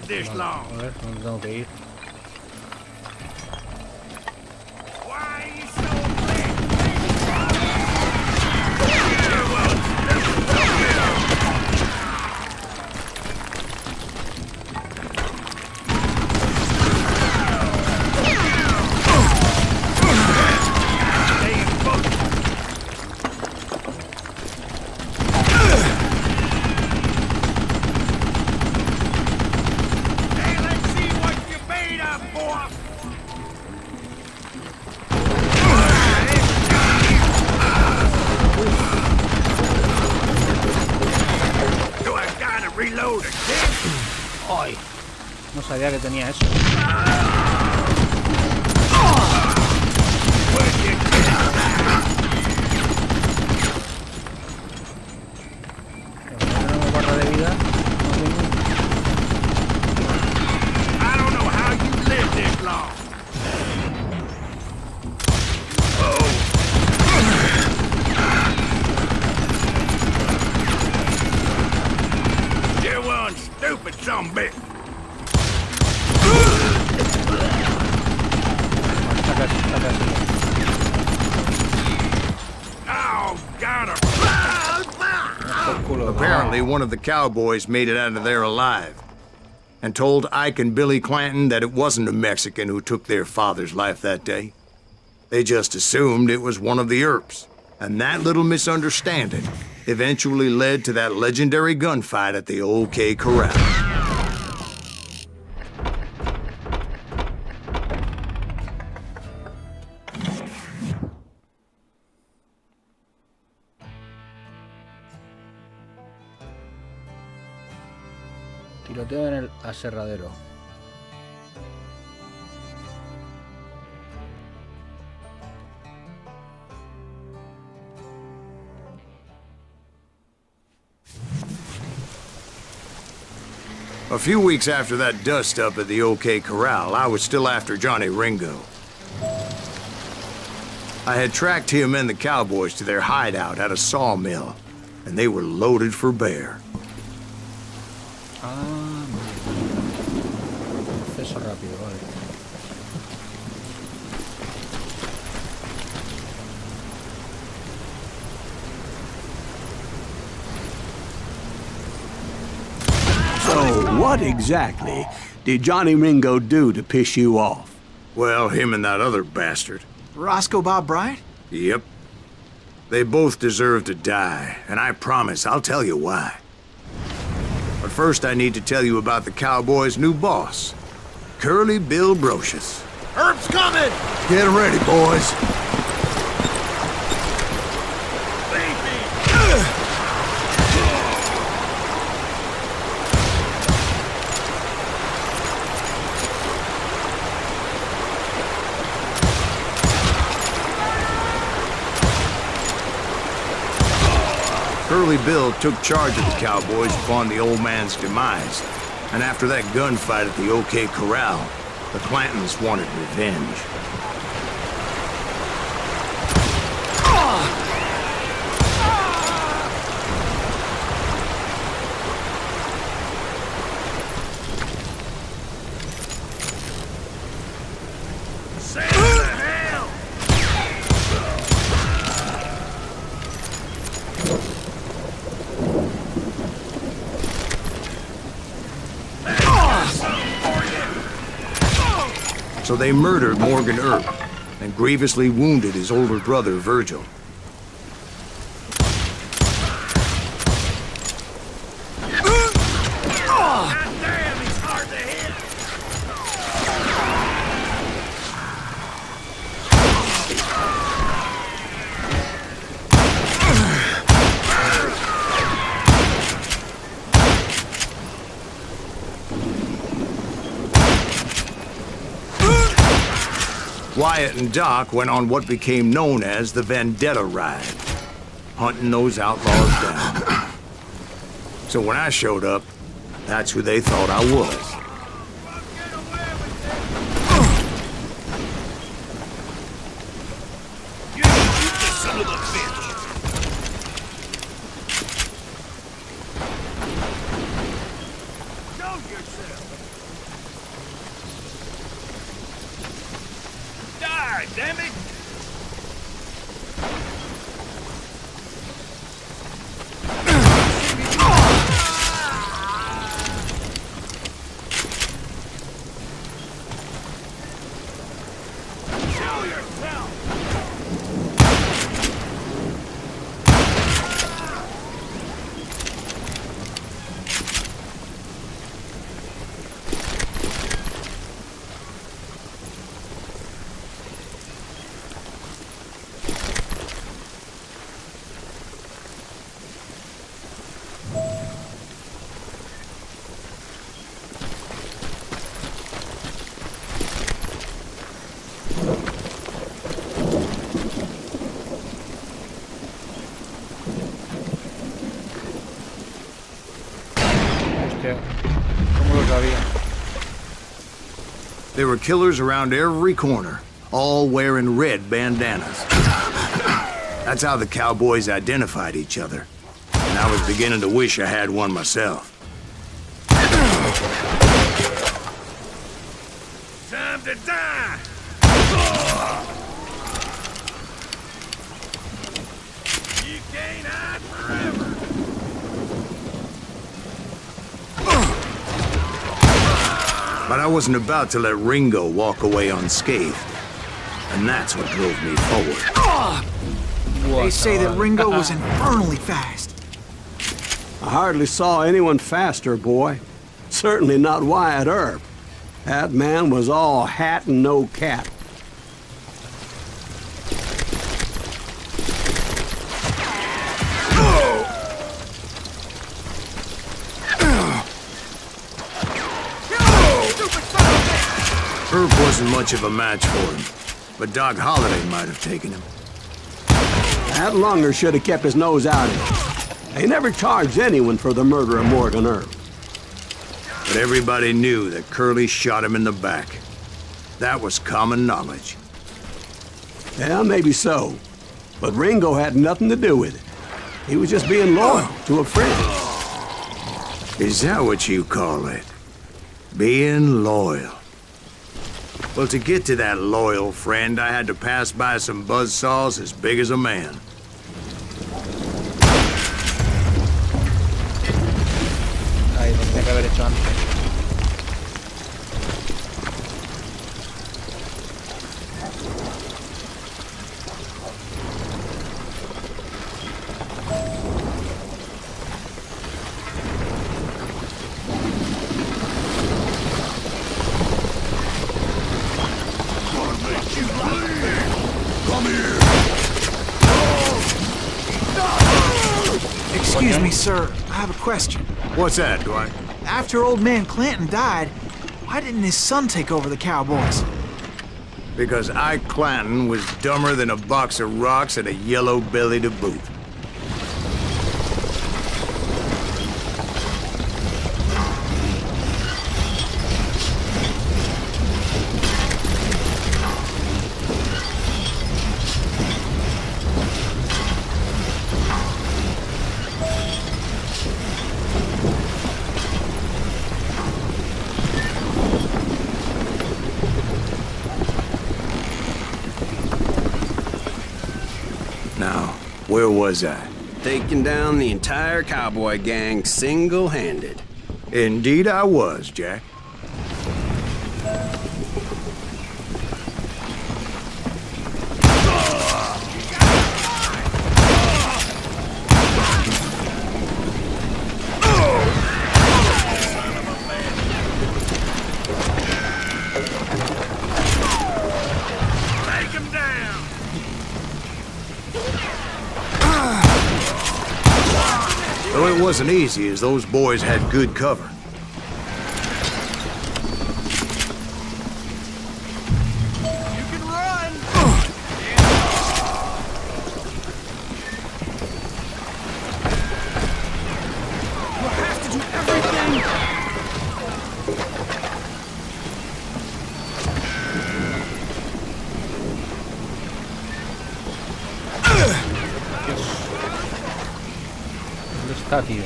This long. A ver, ¿dónde tengo que ir? Why are you so sabía que tenía eso. No me guarda de vida. I don't know how you live this long. You one stupid sumbitch. Oh, got her. Apparently, one of the cowboys made it out of there alive and told Ike and Billy Clanton that it wasn't a Mexican who took their father's life that day. They just assumed it was one of the Earps, and that little misunderstanding eventually led to that legendary gunfight at the OK Corral. Tiroteo en el aserradero. A few weeks after that dust-up at the OK Corral, I was still after Johnny Ringo. I had tracked him and the cowboys to their hideout at a sawmill, and they were loaded for bear. Acceso rápido, vale. So, what exactly did Johnny Ringo do to piss you off? Well, him and that other bastard. Roscoe Bob Bryant? Yep. They both deserve to die, and I promise I'll tell you why. But first I need to tell you about the cowboys' new boss, Curly Bill Brocious. Herb's coming! Get ready, boys. Curly Bill took charge of the cowboys upon the old man's demise, and after that gunfight at the OK Corral, the Clantons wanted revenge. So they murdered Morgan Earp and grievously wounded his older brother, Virgil. Damn, he's hard to hit! Wyatt and Doc went on what became known as the Vendetta Ride, hunting those outlaws down. So when I showed up, that's who they thought I was. You shoot the son of a bitch! Show yourself! Die, damn it! Show yourself! Hostia, ¿cómo lo sabía? There were killers around every corner, all wearing red bandanas. That's how the cowboys identified each other. And I was beginning to wish I had one myself. Time to die! You can't hide forever! But I wasn't about to let Ringo walk away unscathed. And that's what drove me forward. They say that Ringo was infernally fast. I hardly saw anyone faster, boy. Certainly not Wyatt Earp. That man was all hat and no cap. Earp wasn't much of a match for him, but Doc Holliday might have taken him. That lunger should have kept his nose out of it. They never charged anyone for the murder of Morgan Earp. But everybody knew that Curly shot him in the back. That was common knowledge. Yeah, maybe so. But Ringo had nothing to do with it. He was just being loyal to a friend. Is that what you call it? Being loyal? Well, to get to that loyal friend, I had to pass by some buzzsaws as big as a man. Ay, lo tenía que haber hecho antes. Excuse me, sir. I have a question. What's that, Dwight? After old man Clanton died, why didn't his son take over the Cowboys? Because Ike Clanton was dumber than a box of rocks and a yellow belly to boot. Now, where was I? Taking down the entire cowboy gang single-handed. Indeed I was, Jack. Though it wasn't easy, as those boys had good cover. You can run! You have to do everything! ¿Dónde está, tío?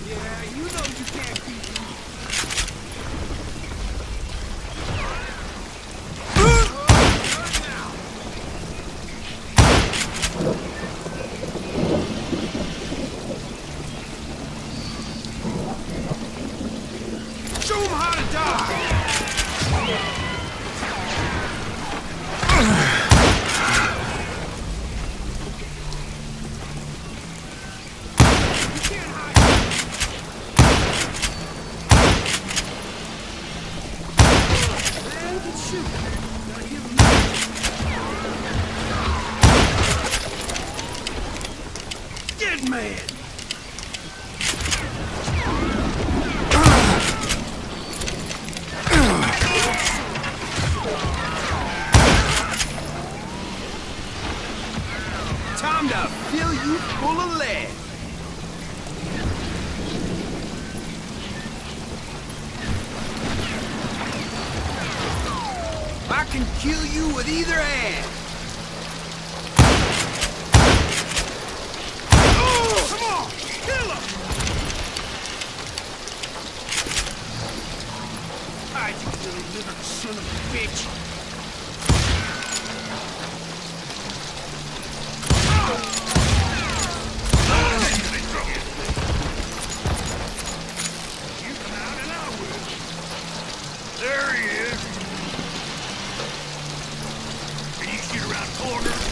Yeah, you know you can't beat me. Show 'em how to die! Dead man! can kill you with either hand. Oh, come on, kill him! I you little liver son of a bitch. You come out and I will. There he is. Can you shoot around corners?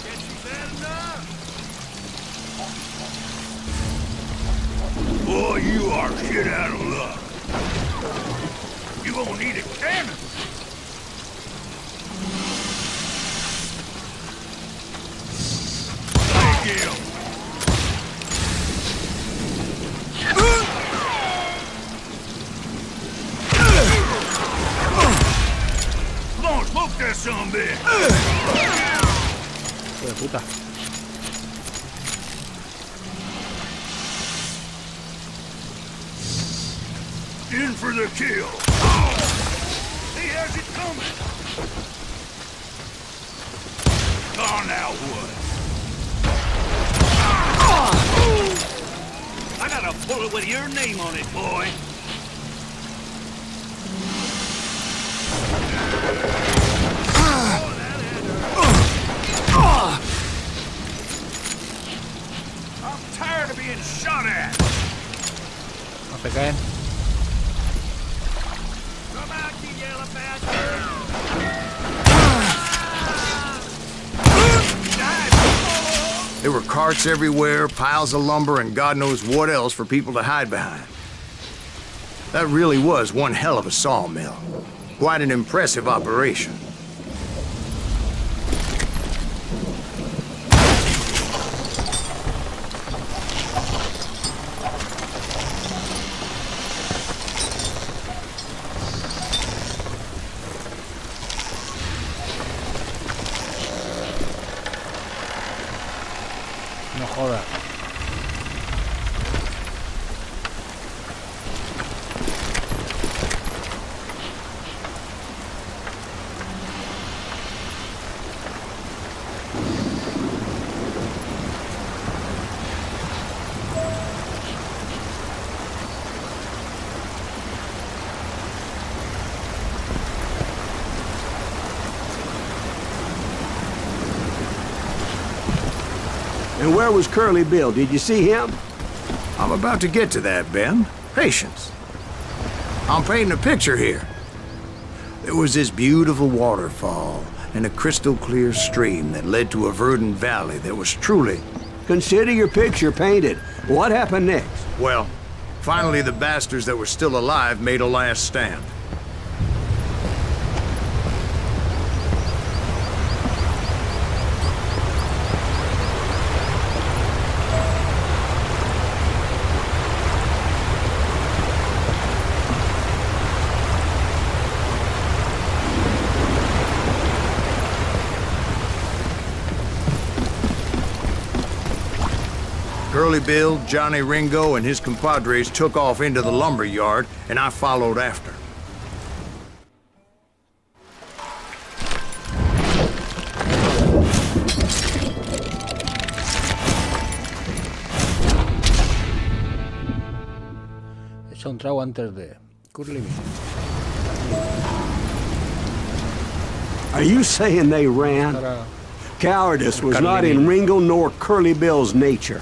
Guess you bad enough. Boy, you are shit out of luck. You gonna need a cannon. Thank you. Come on, smoke that son bitch. Hijo de puta. In for the kill. He has it coming. Oh, now what? I got a bullet with your name on it, boy. I'm tired of being shot at. No se caen. Come out, you yellow bastard! There were carts everywhere, piles of lumber, and God knows what else for people to hide behind. That really was one hell of a sawmill. Quite an impressive operation. No jodas. And where was Curly Bill? Did you see him? I'm about to get to that, Ben. Patience. I'm painting a picture here. There was this beautiful waterfall and a crystal clear stream that led to a verdant valley that was truly... Consider your picture painted. What happened next? Well, finally the bastards that were still alive made a last stand. Curly Bill, Johnny Ringo, and his compadres took off into the lumber yard, and I followed after. Echa un trago antes de... Curly Bill. Are you saying they ran? Para... Cowardice was not in Ringo nor Curly Bill's nature.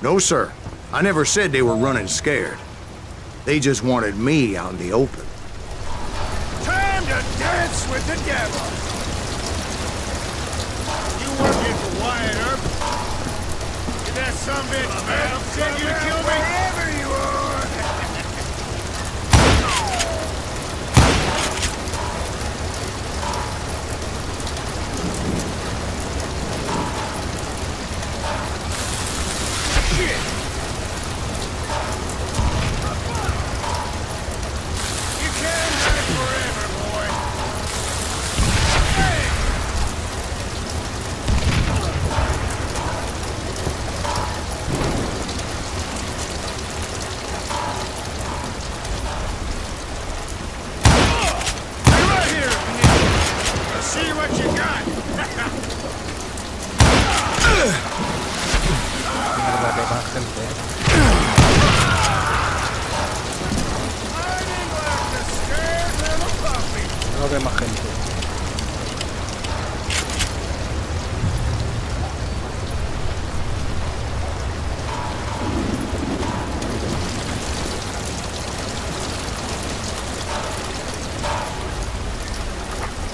No, sir. I never said they were running scared. They just wanted me out in the open. Time to dance with the devil! You working for Wyatt Earp? Get that sumbitch, man! I'm sending you to kill me! Wherever you are! Mierda, que más gente, Creo que hay más gente.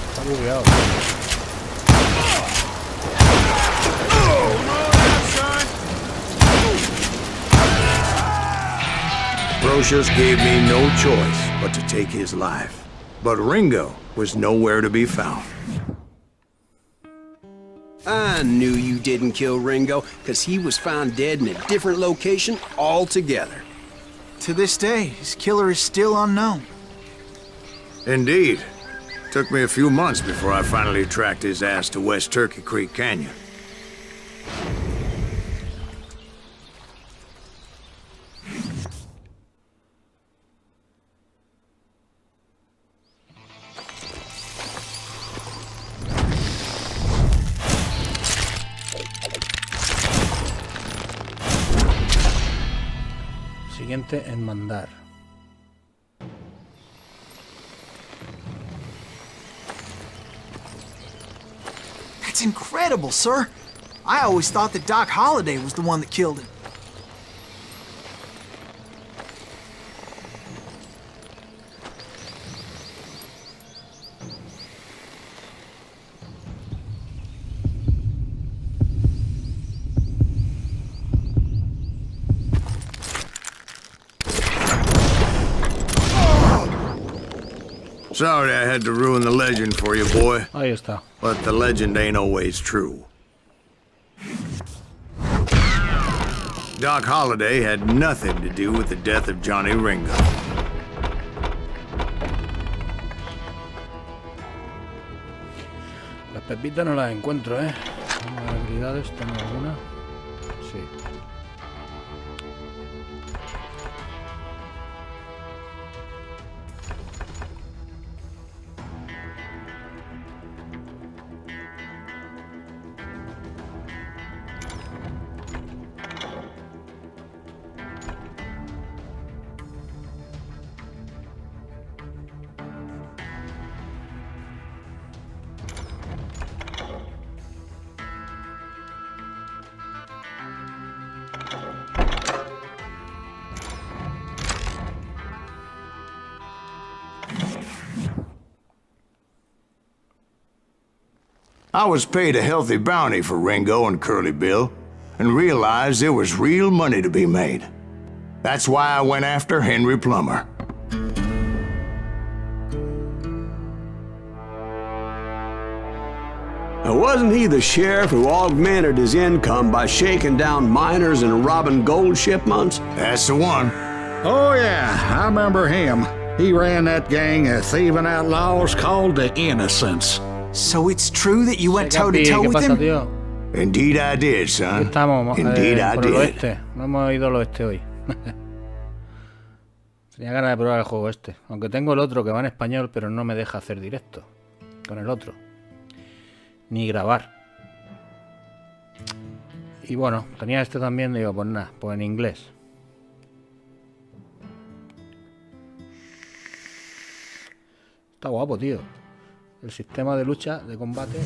Está bugueado. Brocious gave me no choice but to take his life. But Ringo was nowhere to be found. I knew you didn't kill Ringo, because he was found dead in a different location altogether. To this day, his killer is still unknown. Indeed. Took me a few months before I finally tracked his ass to West Turkey Creek Canyon. Siguiente en mandar. That's incredible, sir. I always thought that Doc Holliday was the one that killed him. Sorry I had to ruin the legend for you, boy. Ahí está. But the legend ain't always true. Doc Holliday had nothing to do with the death of Johnny Ringo. Las pepitas no las encuentro, ¿eh? Habilidades, ¿tengo alguna? Sí. I was paid a healthy bounty for Ringo and Curly Bill, and realized there was real money to be made. That's why I went after Henry Plummer. Now, wasn't he the sheriff who augmented his income by shaking down miners and robbing gold shipments? That's the one. Oh, yeah, I remember him. He ran that gang of thieving outlaws called the Innocents. So it's true that you went Capi, toe-to-toe ¿qué with pasa, him? tío? Indeed I did, Aquí son. estamos Indeed I por el did. oeste. No hemos ido al oeste hoy. Tenía ganas de probar el juego este. Aunque tengo el otro que va en español, pero no me deja hacer directo con el otro. Ni grabar. Y bueno, tenía este también, digo, pues nada, pues en inglés. Está guapo, tío. El sistema de lucha, de combate.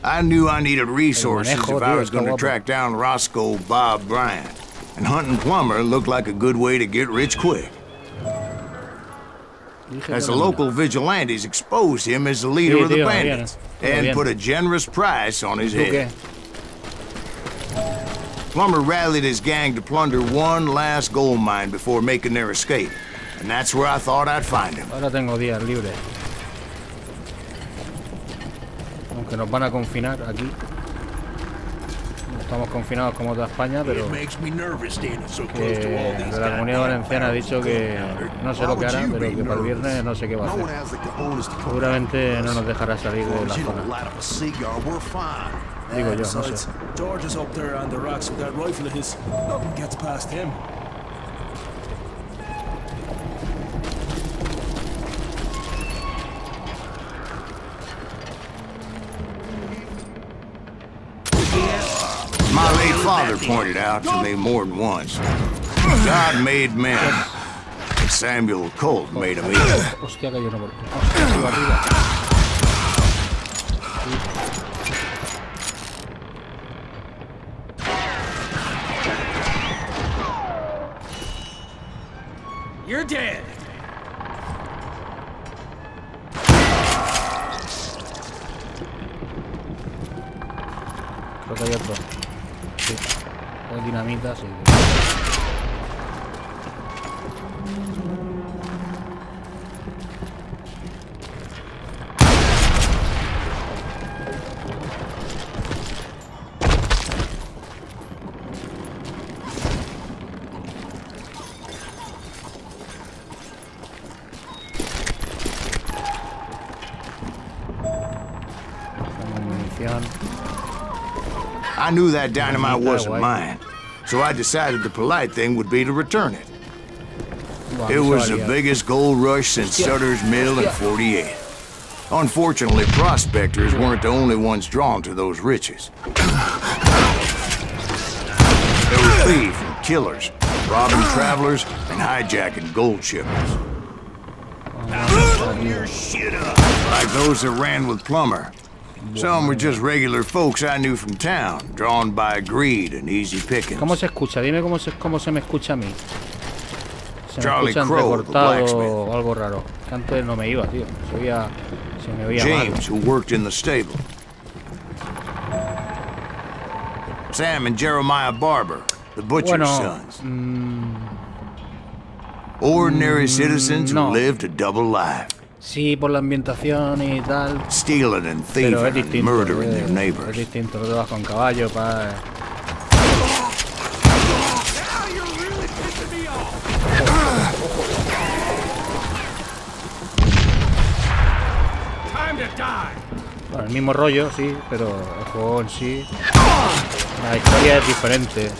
I knew I needed resources manejo, if I tío, was going to está guapo. track down Roscoe Bob Bryant. And hunting Plummer looked like a good way to get rich quick. As the local vigilantes exposed him as the leader of the bandits and put a generous price on his head. Plummer rallied his gang to plunder one last gold mine before making their escape. And that's where I thought I'd find him. Ahora tengo días libres. Aunque nos van a confinar aquí. No estamos confinados como toda España, pero que de la Comunidad Valenciana ha dicho que no sé lo que hará, pero que para el viernes no sé qué va a hacer. Seguramente no nos dejará salir de la zona. Digo yo, no sé. George is up there on the rocks with that rifle of his. Nothing gets past him. My late father pointed out to me more than once. God made men, and Samuel Colt made them equal. Hostia, que yo no... Hostia, sigo arriba. You're dead. Creo que hay otro. Sí. Hay dinamita, sí. I knew that dynamite wasn't mine, so I decided the polite thing would be to return it. It was the biggest gold rush since Sutter's Mill in '48. Unfortunately, prospectors weren't the only ones drawn to those riches. There were thieves and killers, robbing travelers and hijacking gold shippers. Your shit up. Like those that ran with Plummer. Some were just regular folks I knew from town, drawn by greed and easy pickings. ¿Cómo se escucha? Dime cómo se me escucha a mí. Se me Charlie escucha Crow, the entrecortado blacksmith. o algo raro. Que antes no me iba, tío. Se me oía mal. James, who worked in the stable. Sam and Jeremiah Barber, the butcher's sons. Ordinary citizens who lived a double life. Sí, por la ambientación y tal. Stealing and Pero es thieving and distinto. murdering their Es neighbors. distinto. No te vas con caballo para... Now you're really pissing me off. Time to die. Bueno, el mismo rollo, sí, pero el juego en sí... La historia es diferente.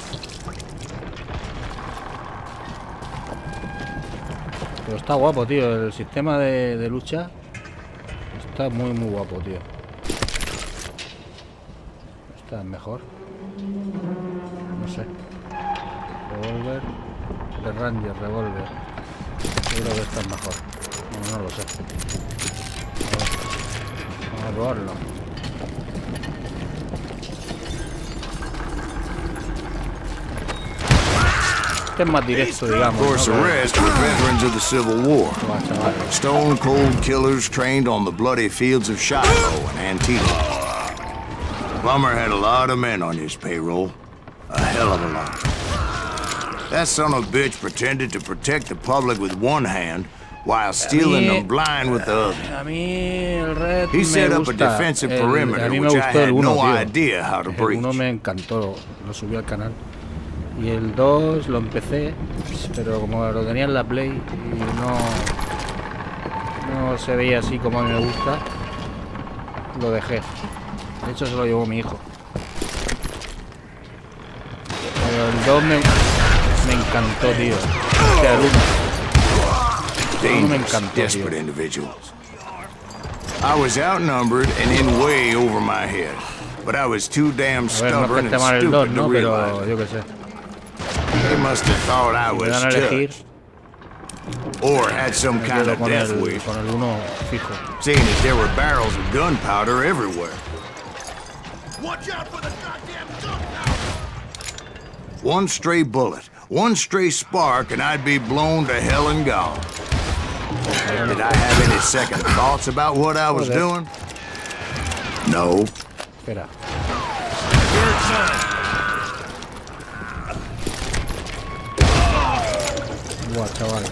Pero está guapo, tío. El sistema de lucha está muy guapo, tío. Está mejor. No sé. Revolver. De Ranger, Revolver. Yo creo que está mejor. No lo sé. Vamos a probarlo. Este es más directo, digamos. Of course, the rest were veterans of the Civil War. Stone cold killers trained on the bloody fields of Shiloh and Antietam. Plummer had a lot of men on his payroll. A hell of a lot. That son of a bitch pretended to protect the public with one hand while stealing them blind with the other. A mí el Red He set me up a gusta. defensive A perimeter mí me which I gustó el had 1, no tío. idea how to El breach. 1 me encantó, lo subí al canal. Y el 2 lo empecé, pero como lo tenía en la Play y no se veía así como a mí me gusta, lo dejé. De hecho se lo llevó mi hijo. Pero el 2 me encantó, tío. O sea, el 1 me encantó, Desperate tío. individuals. I was outnumbered and in way over my head, but I was too damn A ver, no es que stubborn esté and mal el 2, stupid to ¿no? realize Pero it. yo qué sé. They must have thought I Si me was dan a elegir, touched, or had some me kind quedo of con death el wish, 1 fijo. seeing as there were barrels of gunpowder everywhere. Watch out for the goddamn gunpowder. One stray bullet, one stray spark, and I'd be blown to hell and gone. Did I have any second thoughts about what I was doing? No. Espera. Buah, chaval.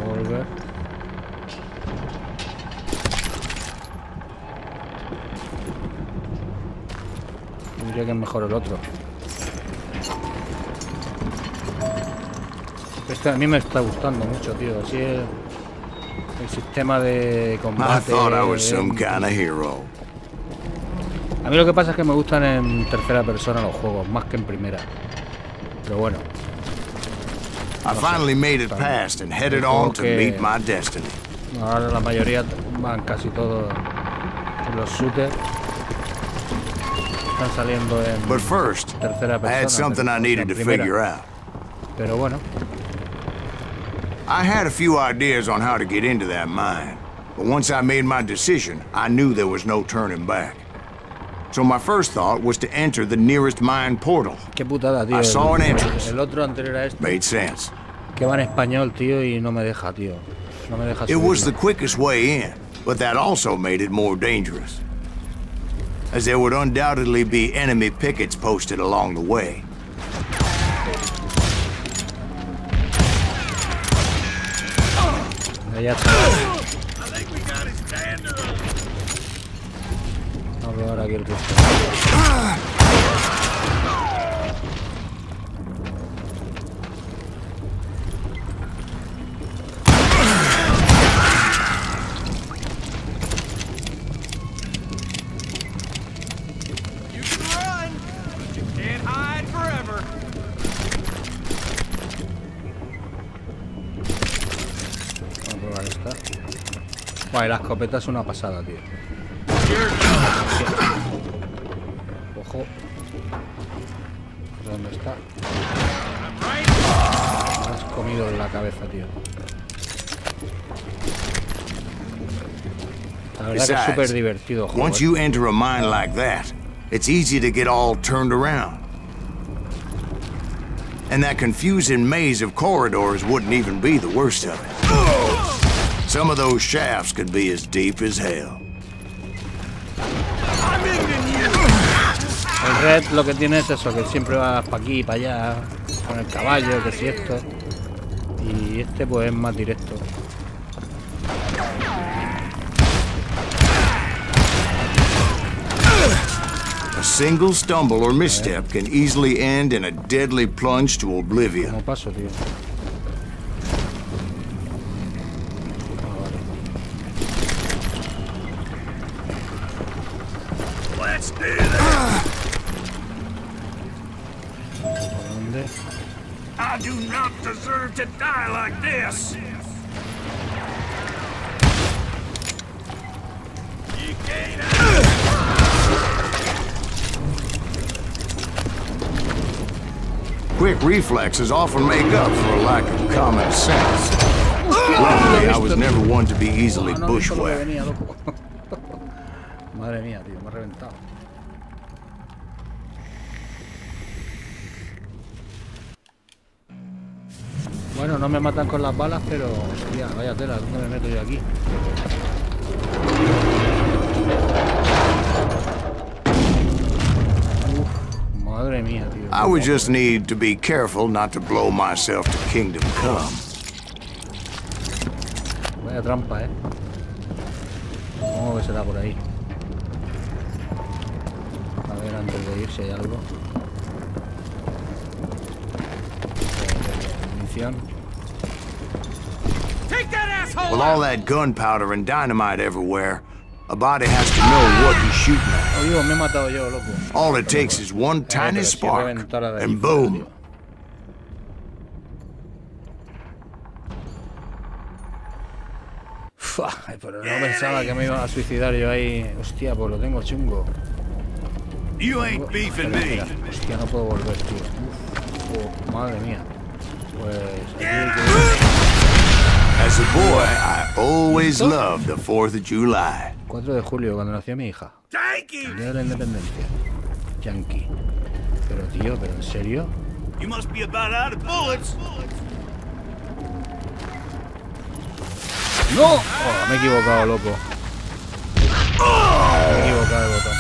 Volver. Diría que es mejor el otro. Este a mí me está gustando mucho, tío. Así es el sistema de I combate. thought I was some kind of hero. A mí lo que pasa es que me gustan en tercera persona los juegos, más que en primera. Pero bueno. I finally made it past and headed on to meet my destiny. Ahora la mayoría van casi todos Los shooters están saliendo en But first, tercera I had persona. something I needed to figure out. Pero bueno, I had a few ideas on how to get into that mine, but once I made my decision, I knew there was no turning back. So my first thought was to enter the nearest mine portal. qué putada, tío. I saw an entrance. El otro anterior a este, Made sense. que va en español, tío, y no me deja, tío. No me deja It was the subirlo. quickest way in, but that also made it more dangerous, as there would undoubtedly be enemy pickets posted along the way. Ya está. Vamos a probar aquí el resto. You can run, but you can't hide forever. Vamos a probar esta. Guay, la escopeta es una pasada, tío. Ojo. ¿Dónde está? Me has comido en la cabeza, tío. La verdad que es súper divertido, juego. Once you enter a mine like that, it's easy to get all turned around. And that confusing maze of corridors wouldn't even be the worst of it. Some of those shafts could be as deep as hell. El Red lo que tiene es eso, que siempre vas para aquí y para allá con el caballo, que si esto. Y este pues es más directo. A single stumble or misstep can easily end in a deadly plunge to oblivion. ¿Cómo paso, tío? Let's do this. ¿Por dónde? I do not deserve to die like this. You can't. Quick reflexes often make up for a lack of common sense. Luckily, I was never one to be easily Ah, no, no, solo bushwhacked. venía, loco. Madre mía, tío, me ha reventado. Bueno, no me matan con las balas, pero... Hostia, vaya tela, ¿dónde me meto yo aquí? Uf, madre mía, tío. I would just need to be careful not to blow myself to Kingdom Come. Vaya trampa, ¿Cómo que será por ahí? A ver, antes de ir si hay algo. Munición. Take that asshole. With all that gunpowder and dynamite everywhere, a body has to know what he's shooting at. Oye, me he matado yo, loco. All it takes is one tiny pero si spark, reventara de ahí and fuera, boom. tío. Fua, pero no pensaba que me iba a suicidar yo ahí. Hostia, pues lo tengo chungo. You ain't beefing Espera, me. espera. Hostia, no puedo volver, tío. Uf, madre mía. Pues aquí hay que... As a boy, I always loved the 4th of July. 4 de julio, cuando nació mi hija. Thank El you. día de la independencia. Yankee. Pero tío, ¿pero en serio? You must be about out of bullets. ¡No! Oh, me he equivocado, loco. Me he equivocado de botón.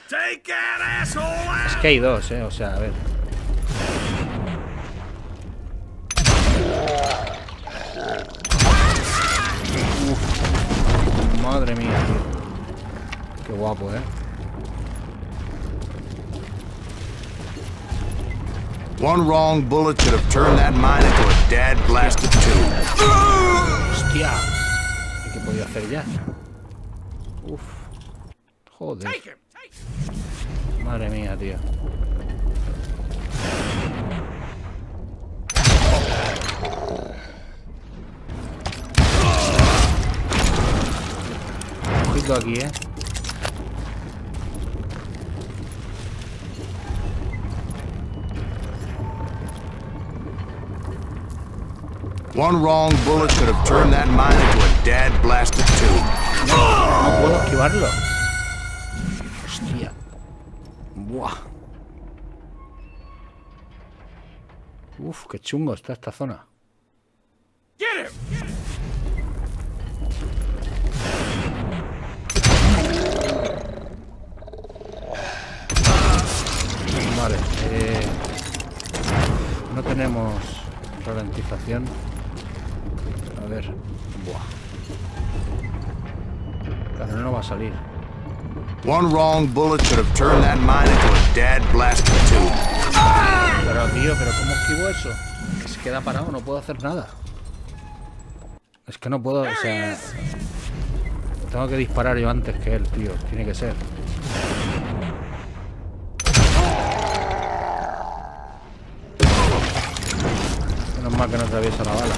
Take that asshole out. Es que hay dos, o sea, a ver. Uf. Madre mía, tío. Qué guapo, One wrong bullet could have turned that mine into a dad-blasted tomb. Hostia. ¿Y qué podía hacer ya? Uf. Joder. Take him. Take him. Madre mía, tío. ojito aquí, ¿eh? One wrong bullet could have turned that mine into a dad-blasted tube. No puedo esquivarlo. Hostia. Buah. Uf, qué chungo está esta zona. Vale. No tenemos ralentización. A ver. Buah. Claro, no va a salir. One wrong bullet could have turned that mine into a dad-blasted tube. Pero tío, ¿pero cómo esquivo eso? Que se queda parado, no puedo hacer nada. Es que no puedo, o sea... Tengo que disparar yo antes que él, tío. Tiene que ser. Menos mal que no atraviesa la bala.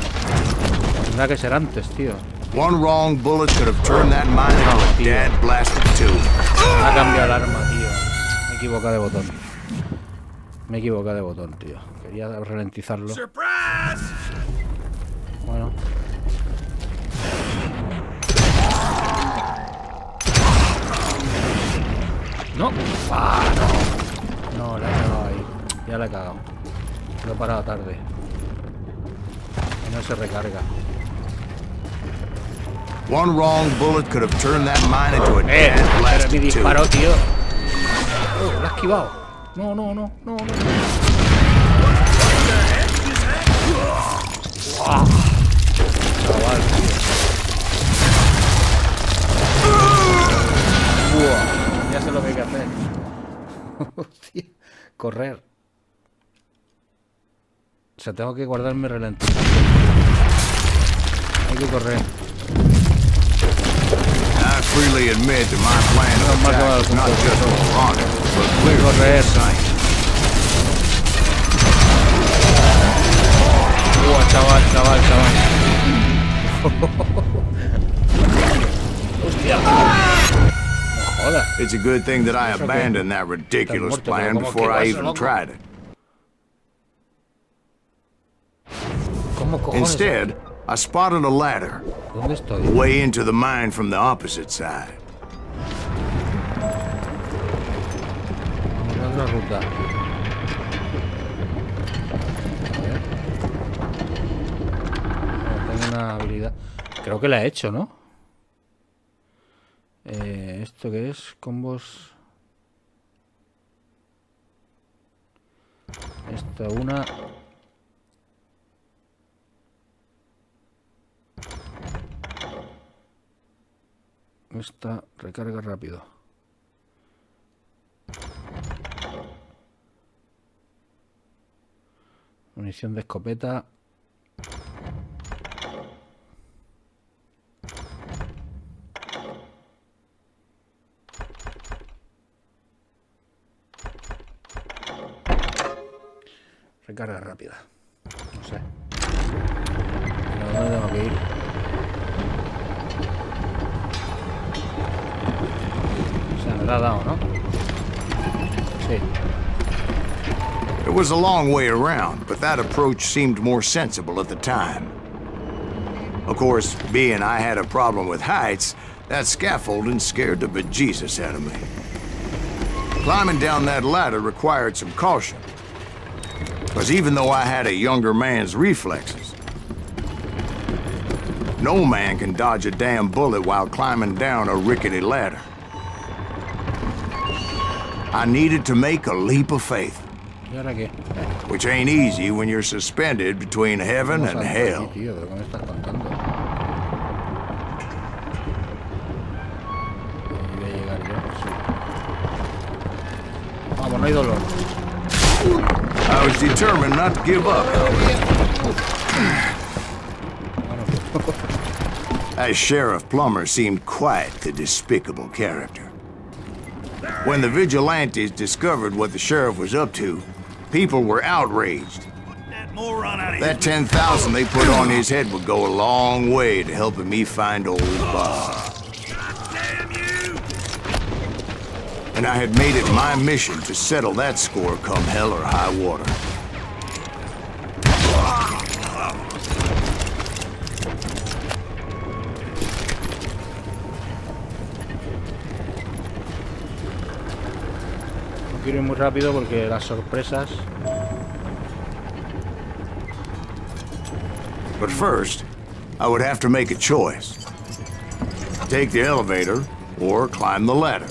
Tendrá que ser antes, tío. One wrong bullet could have turned that mine into a dad-blasted tube. Ha cambiado el arma, tío. Me he equivocado de botón. Me he equivocado de botón, tío. Quería ralentizarlo. Bueno. No. Ah, no. No, la he cagado ahí. Ya la he cagado. Lo he parado tarde. Y no se recarga. One wrong bullet could have turned that mine into a Pero mi dad-blasted disparo, tube. tío. Oh, lo ha esquivado. No, no, no, no, no. Ah. Chaval, tío. Buah, ya sé lo que hay que hacer. Hostia, correr. O sea, tengo que guardarme ralentización. Hay que correr. I freely admit that my plan of attack is not just honor, but clearly in sight. Chaval. Hostia. No jodas. It's a good thing that I abandoned that ridiculous plan before I even tried it. Instead, I spotted a ladder ¿Dónde estoy? way into the mine from the opposite side. En otra ruta. A ver. Tengo una habilidad. Creo que la he hecho, ¿no? ¿Esto qué es? Combos. Esta una. Esta recarga rápido. Munición de escopeta. Recarga rápida. No sé. ¿A dónde tengo que ir? O sea, me la ha dado, ¿no? Sí. It was a long way around, but that approach seemed more sensible at the time. Of course, being I had a problem with heights, that scaffolding scared the bejesus out of me. Climbing down that ladder required some caution, because even though I had a younger man's reflexes, no man can dodge a damn bullet while climbing down a rickety ladder. I needed to make a leap of faith. ¿Y ahora qué? Which ain't easy when you're suspended between heaven and hell. Tío, ¿pero qué me estás contando? Ahí voy a llegar yo, sí. Vamos, no hay dolor. I was determined not to give up, As Sheriff Plummer seemed quite the despicable character. When the vigilantes discovered what the sheriff was up to, people were outraged. That 10,000 they put on his head would go a long way to helping me find old Bob. and I had made it my mission to settle that score come hell or high water. No quiero ir muy rápido porque las sorpresas. But first, I would have to make a choice. Take the elevator or climb the ladder.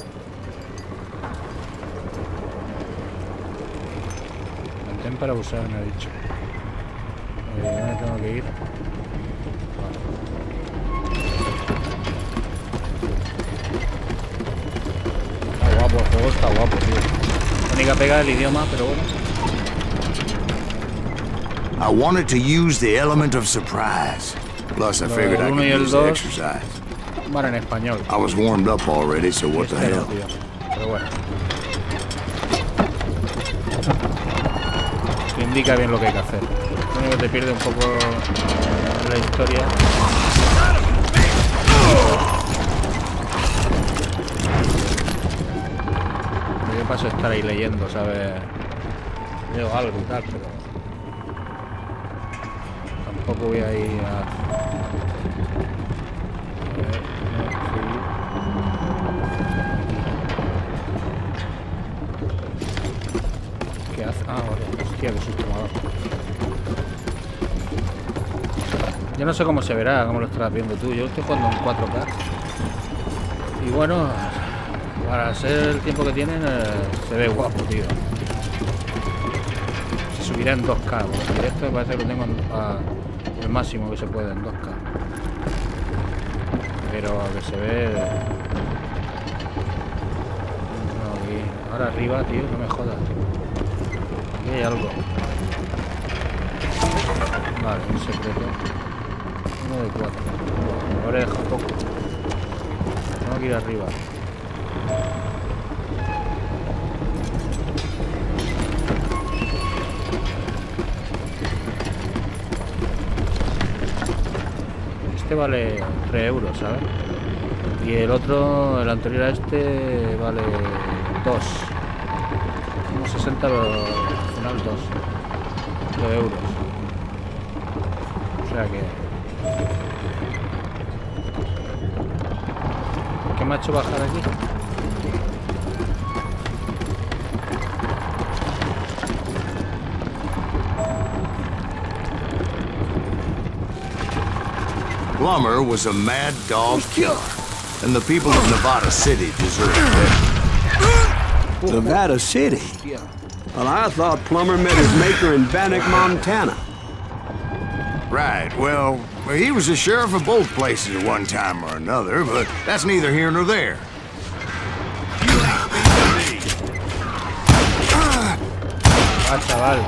Mantén para usar, me ha dicho. ¿Dónde tengo que ir? Está guapo el juego, está guapo, tío. La única pega el idioma, pero bueno. I wanted to use the element of surprise. Plus, I figured I could use the exercise. Van en español. I was warmed up already, so what the hell? Pero bueno. Te indica bien lo que hay que hacer. Lo único que te pierde un poco la historia. Yo paso a estar ahí leyendo, ¿sabes? Leo algo y tal, pero tampoco voy a ir a... ¿Qué hace? Ah, vale. Hostia, qué susto me ha dado. Yo no sé cómo se verá, cómo lo estarás viendo tú. Yo estoy jugando en 4K. Y bueno, para ser el tiempo que tienen, se ve guapo, tío. Se subirá en 2K. En directo me parece que lo tengo el máximo que se puede en 2K. Pero que se ve... No, aquí. Ahora arriba, tío, no me jodas. Aquí hay algo. Vale, un secreto. 1 de 4. Me habré dejado poco. Tengo que ir arriba. Este vale 3 euros, ¿sabes? Y el otro, el anterior a este, vale 2. Unos 60, pero al final 2 euros. O sea que... ¿Por qué me ha hecho bajar aquí? Plummer was a mad dog killer, and the people of Nevada City deserve it. Nevada City? Well, I thought Plummer met his maker in Bannock, Montana. Right, well, he was the sheriff of both places at one time or another, but that's neither here nor there. Ah, chaval.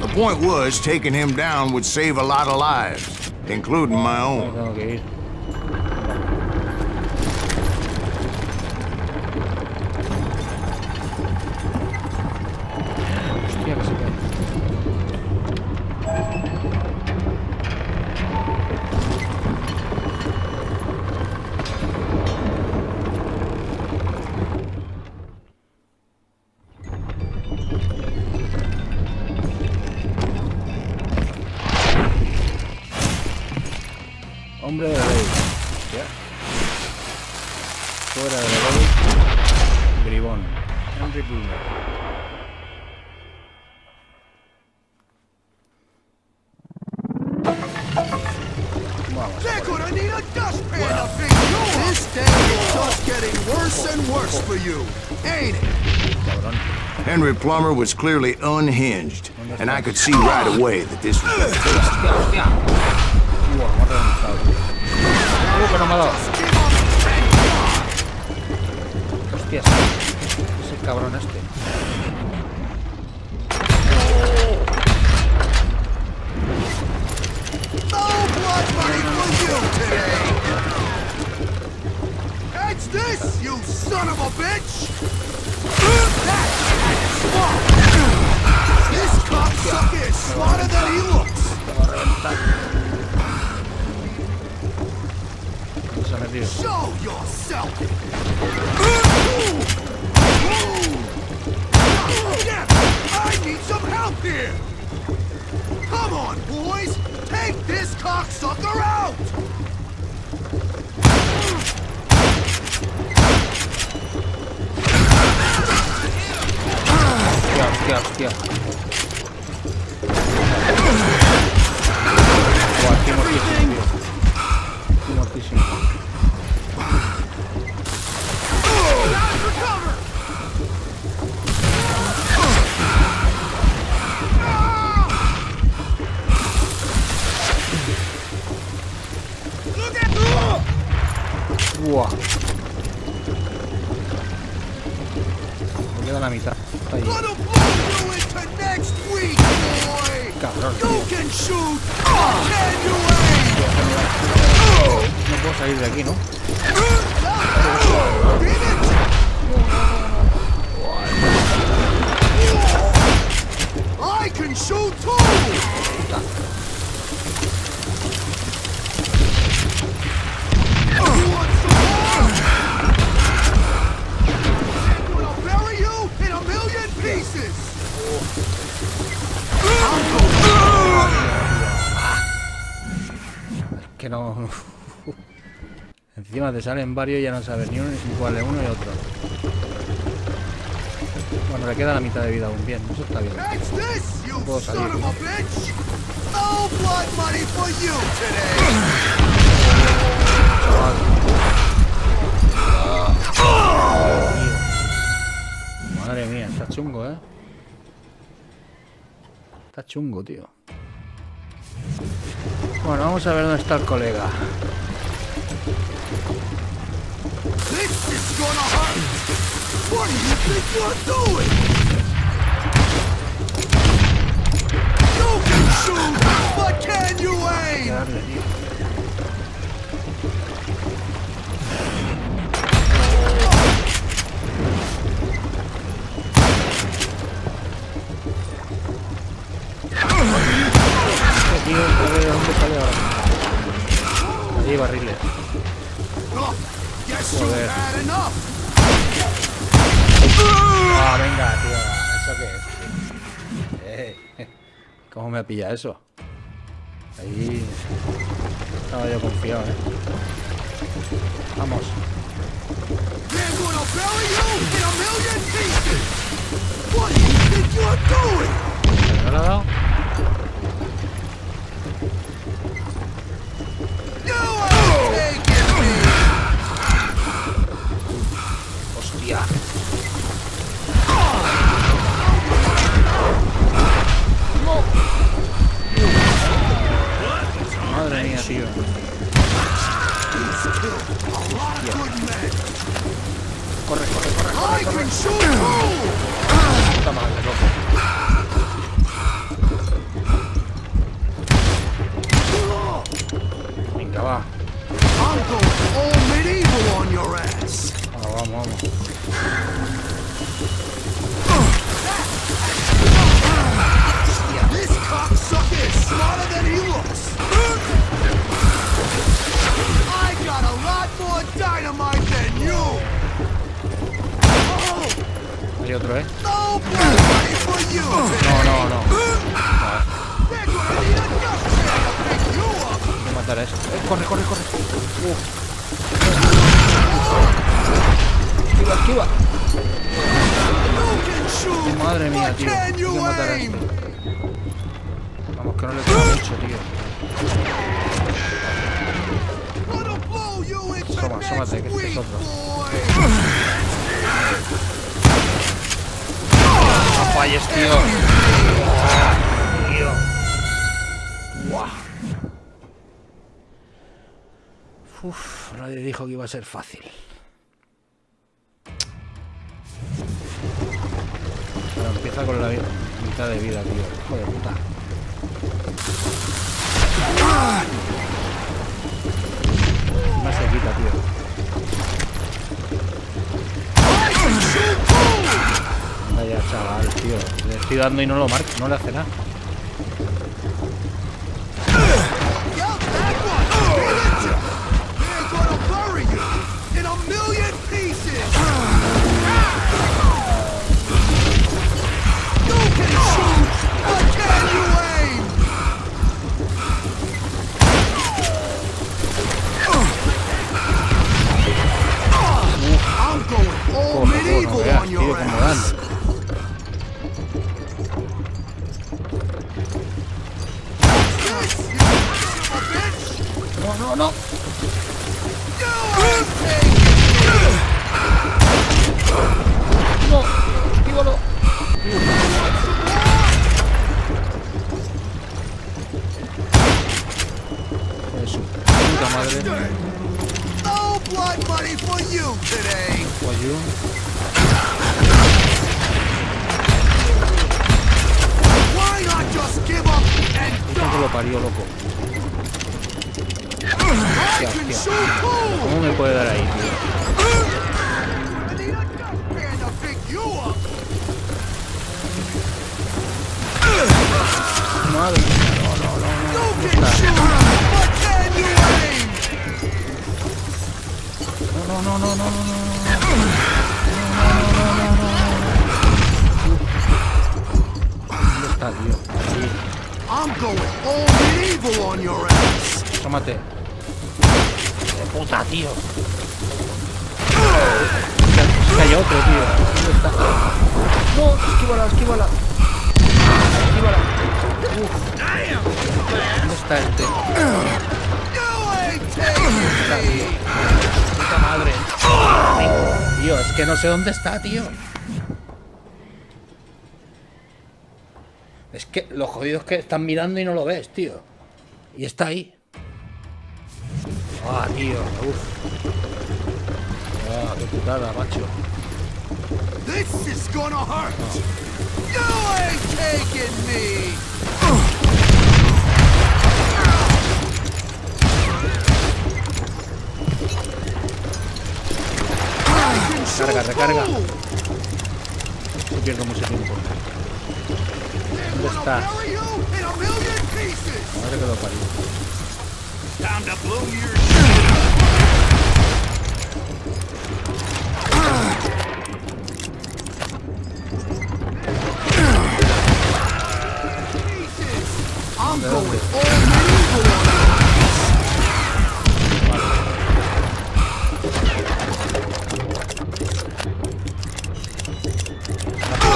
The point was, taking him down would save a lot of lives, including my own. Tengo que ir. Hostia, que se cae. Hombre de la ley. Hostia. Fuera de la ley. Bribón. Henry Plummer. Vamos. They're gonna need a dustpan to fix you. This day is just getting worse and worse for you, ain't it? Cabrón. Henry Plummer was clearly unhinged, and I could see right away that this was gonna taste. Me ha reventado, tío. Que no me ha dado. Hostias. Ese cabrón este. No blood money for you today. Catch this, you son of a bitch. This cocksucker is smarter than he looks. tío. Show yourself. I need some help here. Come on, boys. Take this cocksucker out. Hostia, hostia. Buah, estoy mortísimo, tío. Estoy mortísimo. Buah. Me queda la mitad. Está ahí. Cabrón, tío. No puedo salir de aquí, ¿no? I can shoot too. Que no. Encima te salen varios y ya no sabes ni cuál es uno y otro. Bueno, le queda la mitad de vida aún. Bien, eso está bien. No puedo salir, ¿no? Madre mía, está chungo, ¿eh? Está chungo, tío. Bueno, vamos a ver dónde está el colega. Darle, tío. Tío, ¿dónde sale ahora? Ahí, barriles. Joder. Ah, venga, tío. ¿Eso qué es? ¿Cómo me ha pillado eso? Ahí estaba yo confiado, ¿eh? Vamos. ¿No le ha dado? Hostia. Madre mía, tío. Corre, corre, corre, corre, corre. Puta madre, loco. Venga, va. Vamos, vamos. This cocksucker is smarter than he looks. I got a lot more dynamite than you. Hay otro, ¿eh? No blood for you. No, no, no. Voy a matar a eso. Corre, corre, corre. Esquiva, esquiva. Madre mía, tío. Voy a matar a este. Vamos, que no le queda mucho, tío. Toma, asómate, que este es otro. No falles, tío. Buah. Uf, nadie dijo que iba a ser fácil. Pero empieza con la mitad de vida, tío. Hijo de puta. Más se quita, tío. Vaya chaval, tío. Le estoy dando y no lo marco, no le hace nada. no, no. No, esquívalo. Eso, puta madre. No blood money for you today. For you. Why not just give up and Puta que lo parió, loco. Hostia, hostia. ¿Cómo me puede dar ahí, tío? I need a dustpan to pick you up. Madre mía, no, no, no, no. You ¿Dónde can está? shoot, but can you aim? No, no, no, no, no, no, no. ¿Dónde está, tío? Ahí. I'm going all medieval on your ass. Tómate. ¡Qué puta, tío! Es que hay otro, tío. ¿Dónde está? No, esquívala, esquívala. Esquívala. Uf. ¿Dónde está este? Está, tío. Puta madre. Tío, es que no sé dónde está, tío. Es que lo jodido es que están mirando y no lo ves, tío. Y está ahí. Ah, tío. Uf. Ah, qué putada, macho. This is gonna hurt. You ain't taking me. Recarga, recarga. No pierdo mucho tiempo. ¿Dónde estás? Madre que lo parió. Time to blow your I'm going all medieval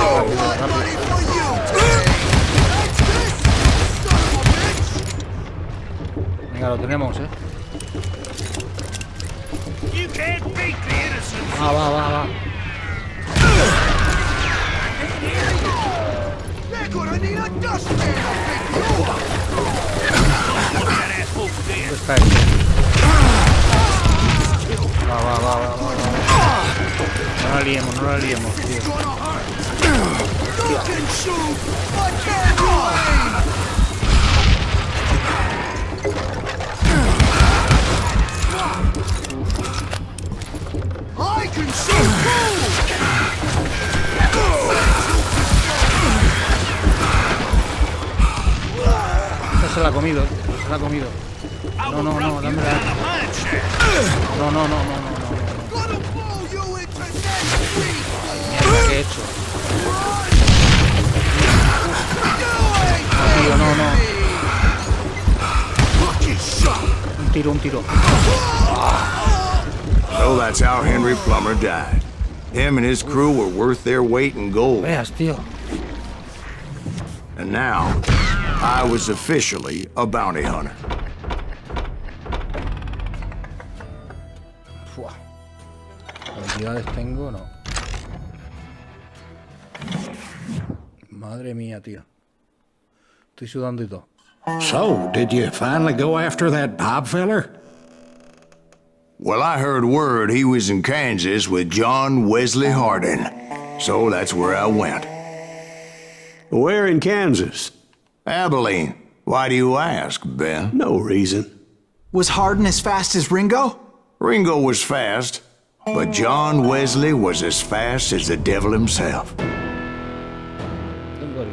on blood money for you today. That's this, son of a bitch. Venga, lo tenemos, eh. You can't beat the innocent. Va, va, va, va. They're gonna need a dustpan to pick you up. That asshole's dead. ¿Dónde está este? Va, va, va, va, va, va. No la liemos, no la liemos, tío. You can shoot, but can you aim? I can shoot too! Esta se la ha comido, se la ha comido. No, no, no, dámela. No, no, no, no, no, no. Gonna blow you into next week, Mierda, ¿qué he hecho? No, tío, no, no. Un tiro, un tiro. So that's how Henry Plummer died. Him and his crew were worth their weight in gold. Veas, tío. And now, I was officially a bounty hunter. Fua. Habilidades tengo, no. Madre mía, tío. Estoy sudando y todo. So, did you finally go after that Bob feller? Well, I heard word he was in Kansas with John Wesley Hardin. So that's where I went. Where in Kansas? Abilene. Why do you ask, Ben? No reason. Was Hardin as fast as Ringo? Ringo was fast, but John Wesley was as fast as the devil himself. Tengo el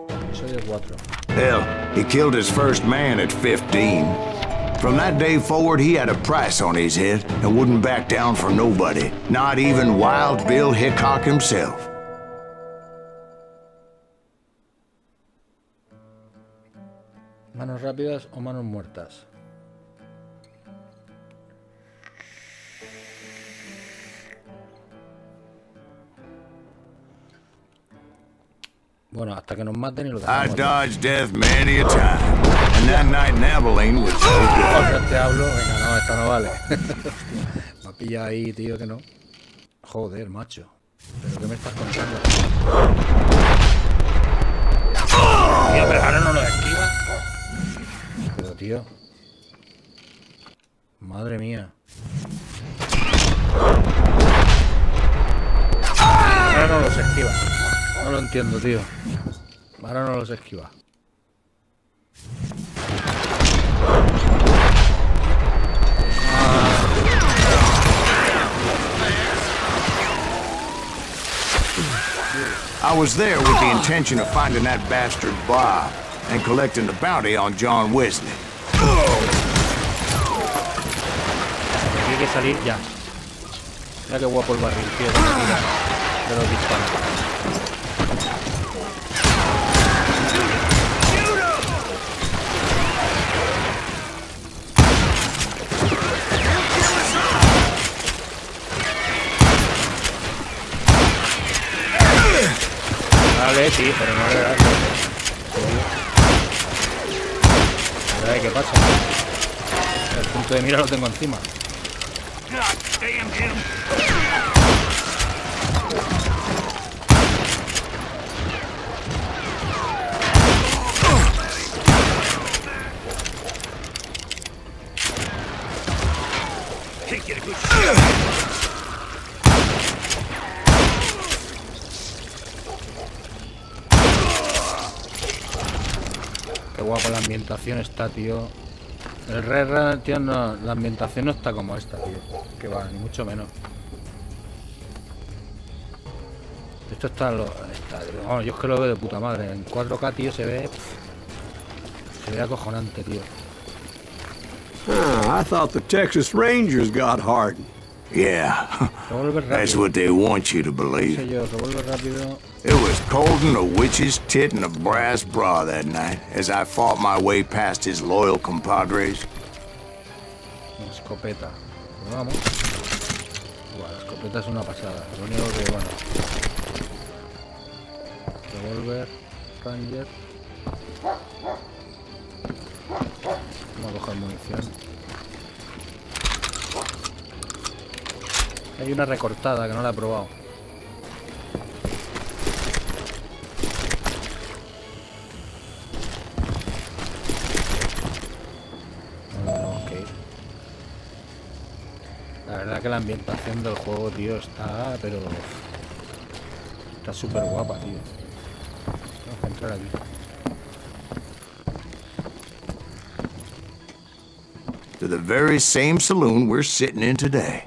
episodio 4. Hell, he killed his first man at 15. From that day forward, he had a price on his head and wouldn't back down for nobody, not even Wild Bill Hickok himself. Manos rápidas o manos muertas. Bueno, hasta que nos maten y lo I dejamos. dodged death many a time, and that night in Abilene was so good. Otra te hablo, venga, no, esta no vale. Me ha pillado ahí, tío, que no. Joder, macho. ¿Pero qué me estás contando? Tío, pero ahora no lo esquiva. Pero, tío. Madre mía. Ahora no los esquiva. No lo entiendo, tío. Ahora no los esquiva. I was there with the intention of finding that bastard Bob and collecting the bounty on John Wesley. Tiene que salir ya. Mira qué guapo el barril, tío, de los disparos. Vale, sí, pero no le das. A ver qué pasa. El punto de mira lo tengo encima. Qué guapo la ambientación está, tío. El Red Red, tío, no, la ambientación no está como esta, tío. Que va, ni mucho menos. Esto está, bueno, yo es que lo veo de puta madre. En 4K, tío, se ve acojonante, tío. I thought the Texas Rangers got hardened. Yeah, Revuelve that's rápido. what they want you to No believe. sé yo, revuelve rápido. It was cold in a witch's tit and a brass bra that night as I fought my way past his loyal compadres. Una escopeta. Pues vamos. Buah, la escopeta es una pasada. Lo único que, bueno. Revolver, Ranger. Vamos a coger munición. Hay una recortada que no la he probado. Ok. La verdad que la ambientación del juego, tío, está, pero está súper guapa, tío. Vamos a entrar aquí. To the very same saloon we're sitting in today.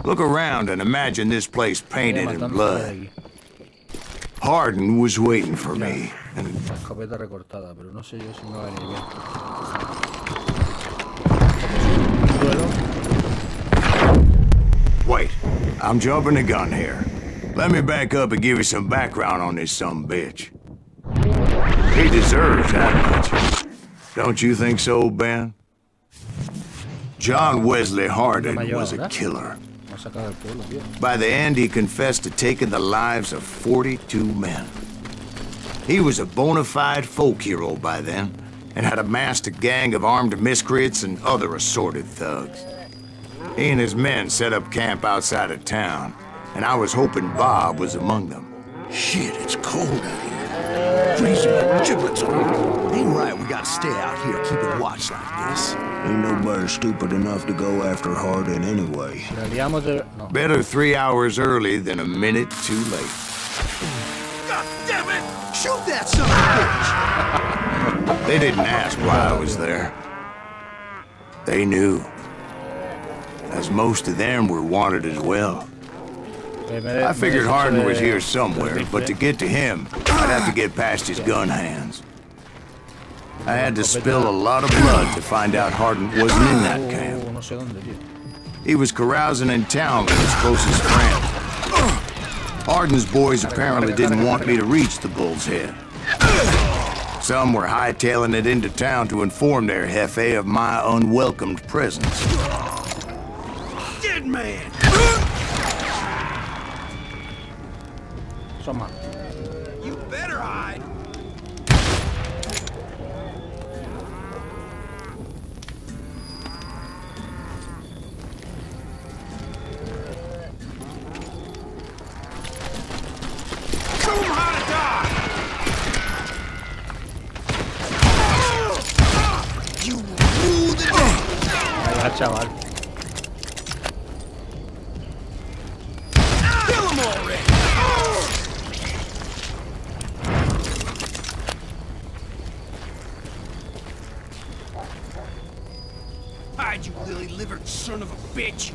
Look around and imagine this place painted in blood. Hardin was waiting for me, and La escopeta recortada, pero no sé yo si me va a venir bien. wait, I'm jumping the gun here. Let me back up and give you some background on this sumbitch. He deserves that much. Don't you think so, Ben? John Wesley Hardin was a killer. By the end, he confessed to taking the lives of 42 men. He was a bona fide folk hero by then, and had amassed a gang of armed miscreants and other assorted thugs. He and his men set up camp outside of town, and I was hoping Bob was among them. Shit, it's cold out here. Freezing giblets on it. Ain't right we gotta stay out here keeping watch like this. Ain't nobody stupid enough to go after Hardin anyway. Better 3 hours early than a minute too late. God damn it! Shoot that son of a bitch! They didn't ask why I was there. They knew. As most of them were wanted as well. I figured Hardin was here somewhere, but to get to him, I'd have to get past his gun hands. I had to spill a lot of blood to find out Hardin wasn't in that camp. He was carousing in town with his closest friend. Hardin's boys apparently didn't want me to reach the Bull's Head. Some were hightailing it into town to inform their jefe of my unwelcomed presence. Dead man! Toma. You Better hide. Show 'em how to die. You rule the day. Ahí va, chaval. Kill 'em already. Hide, you lily-livered son of a bitch!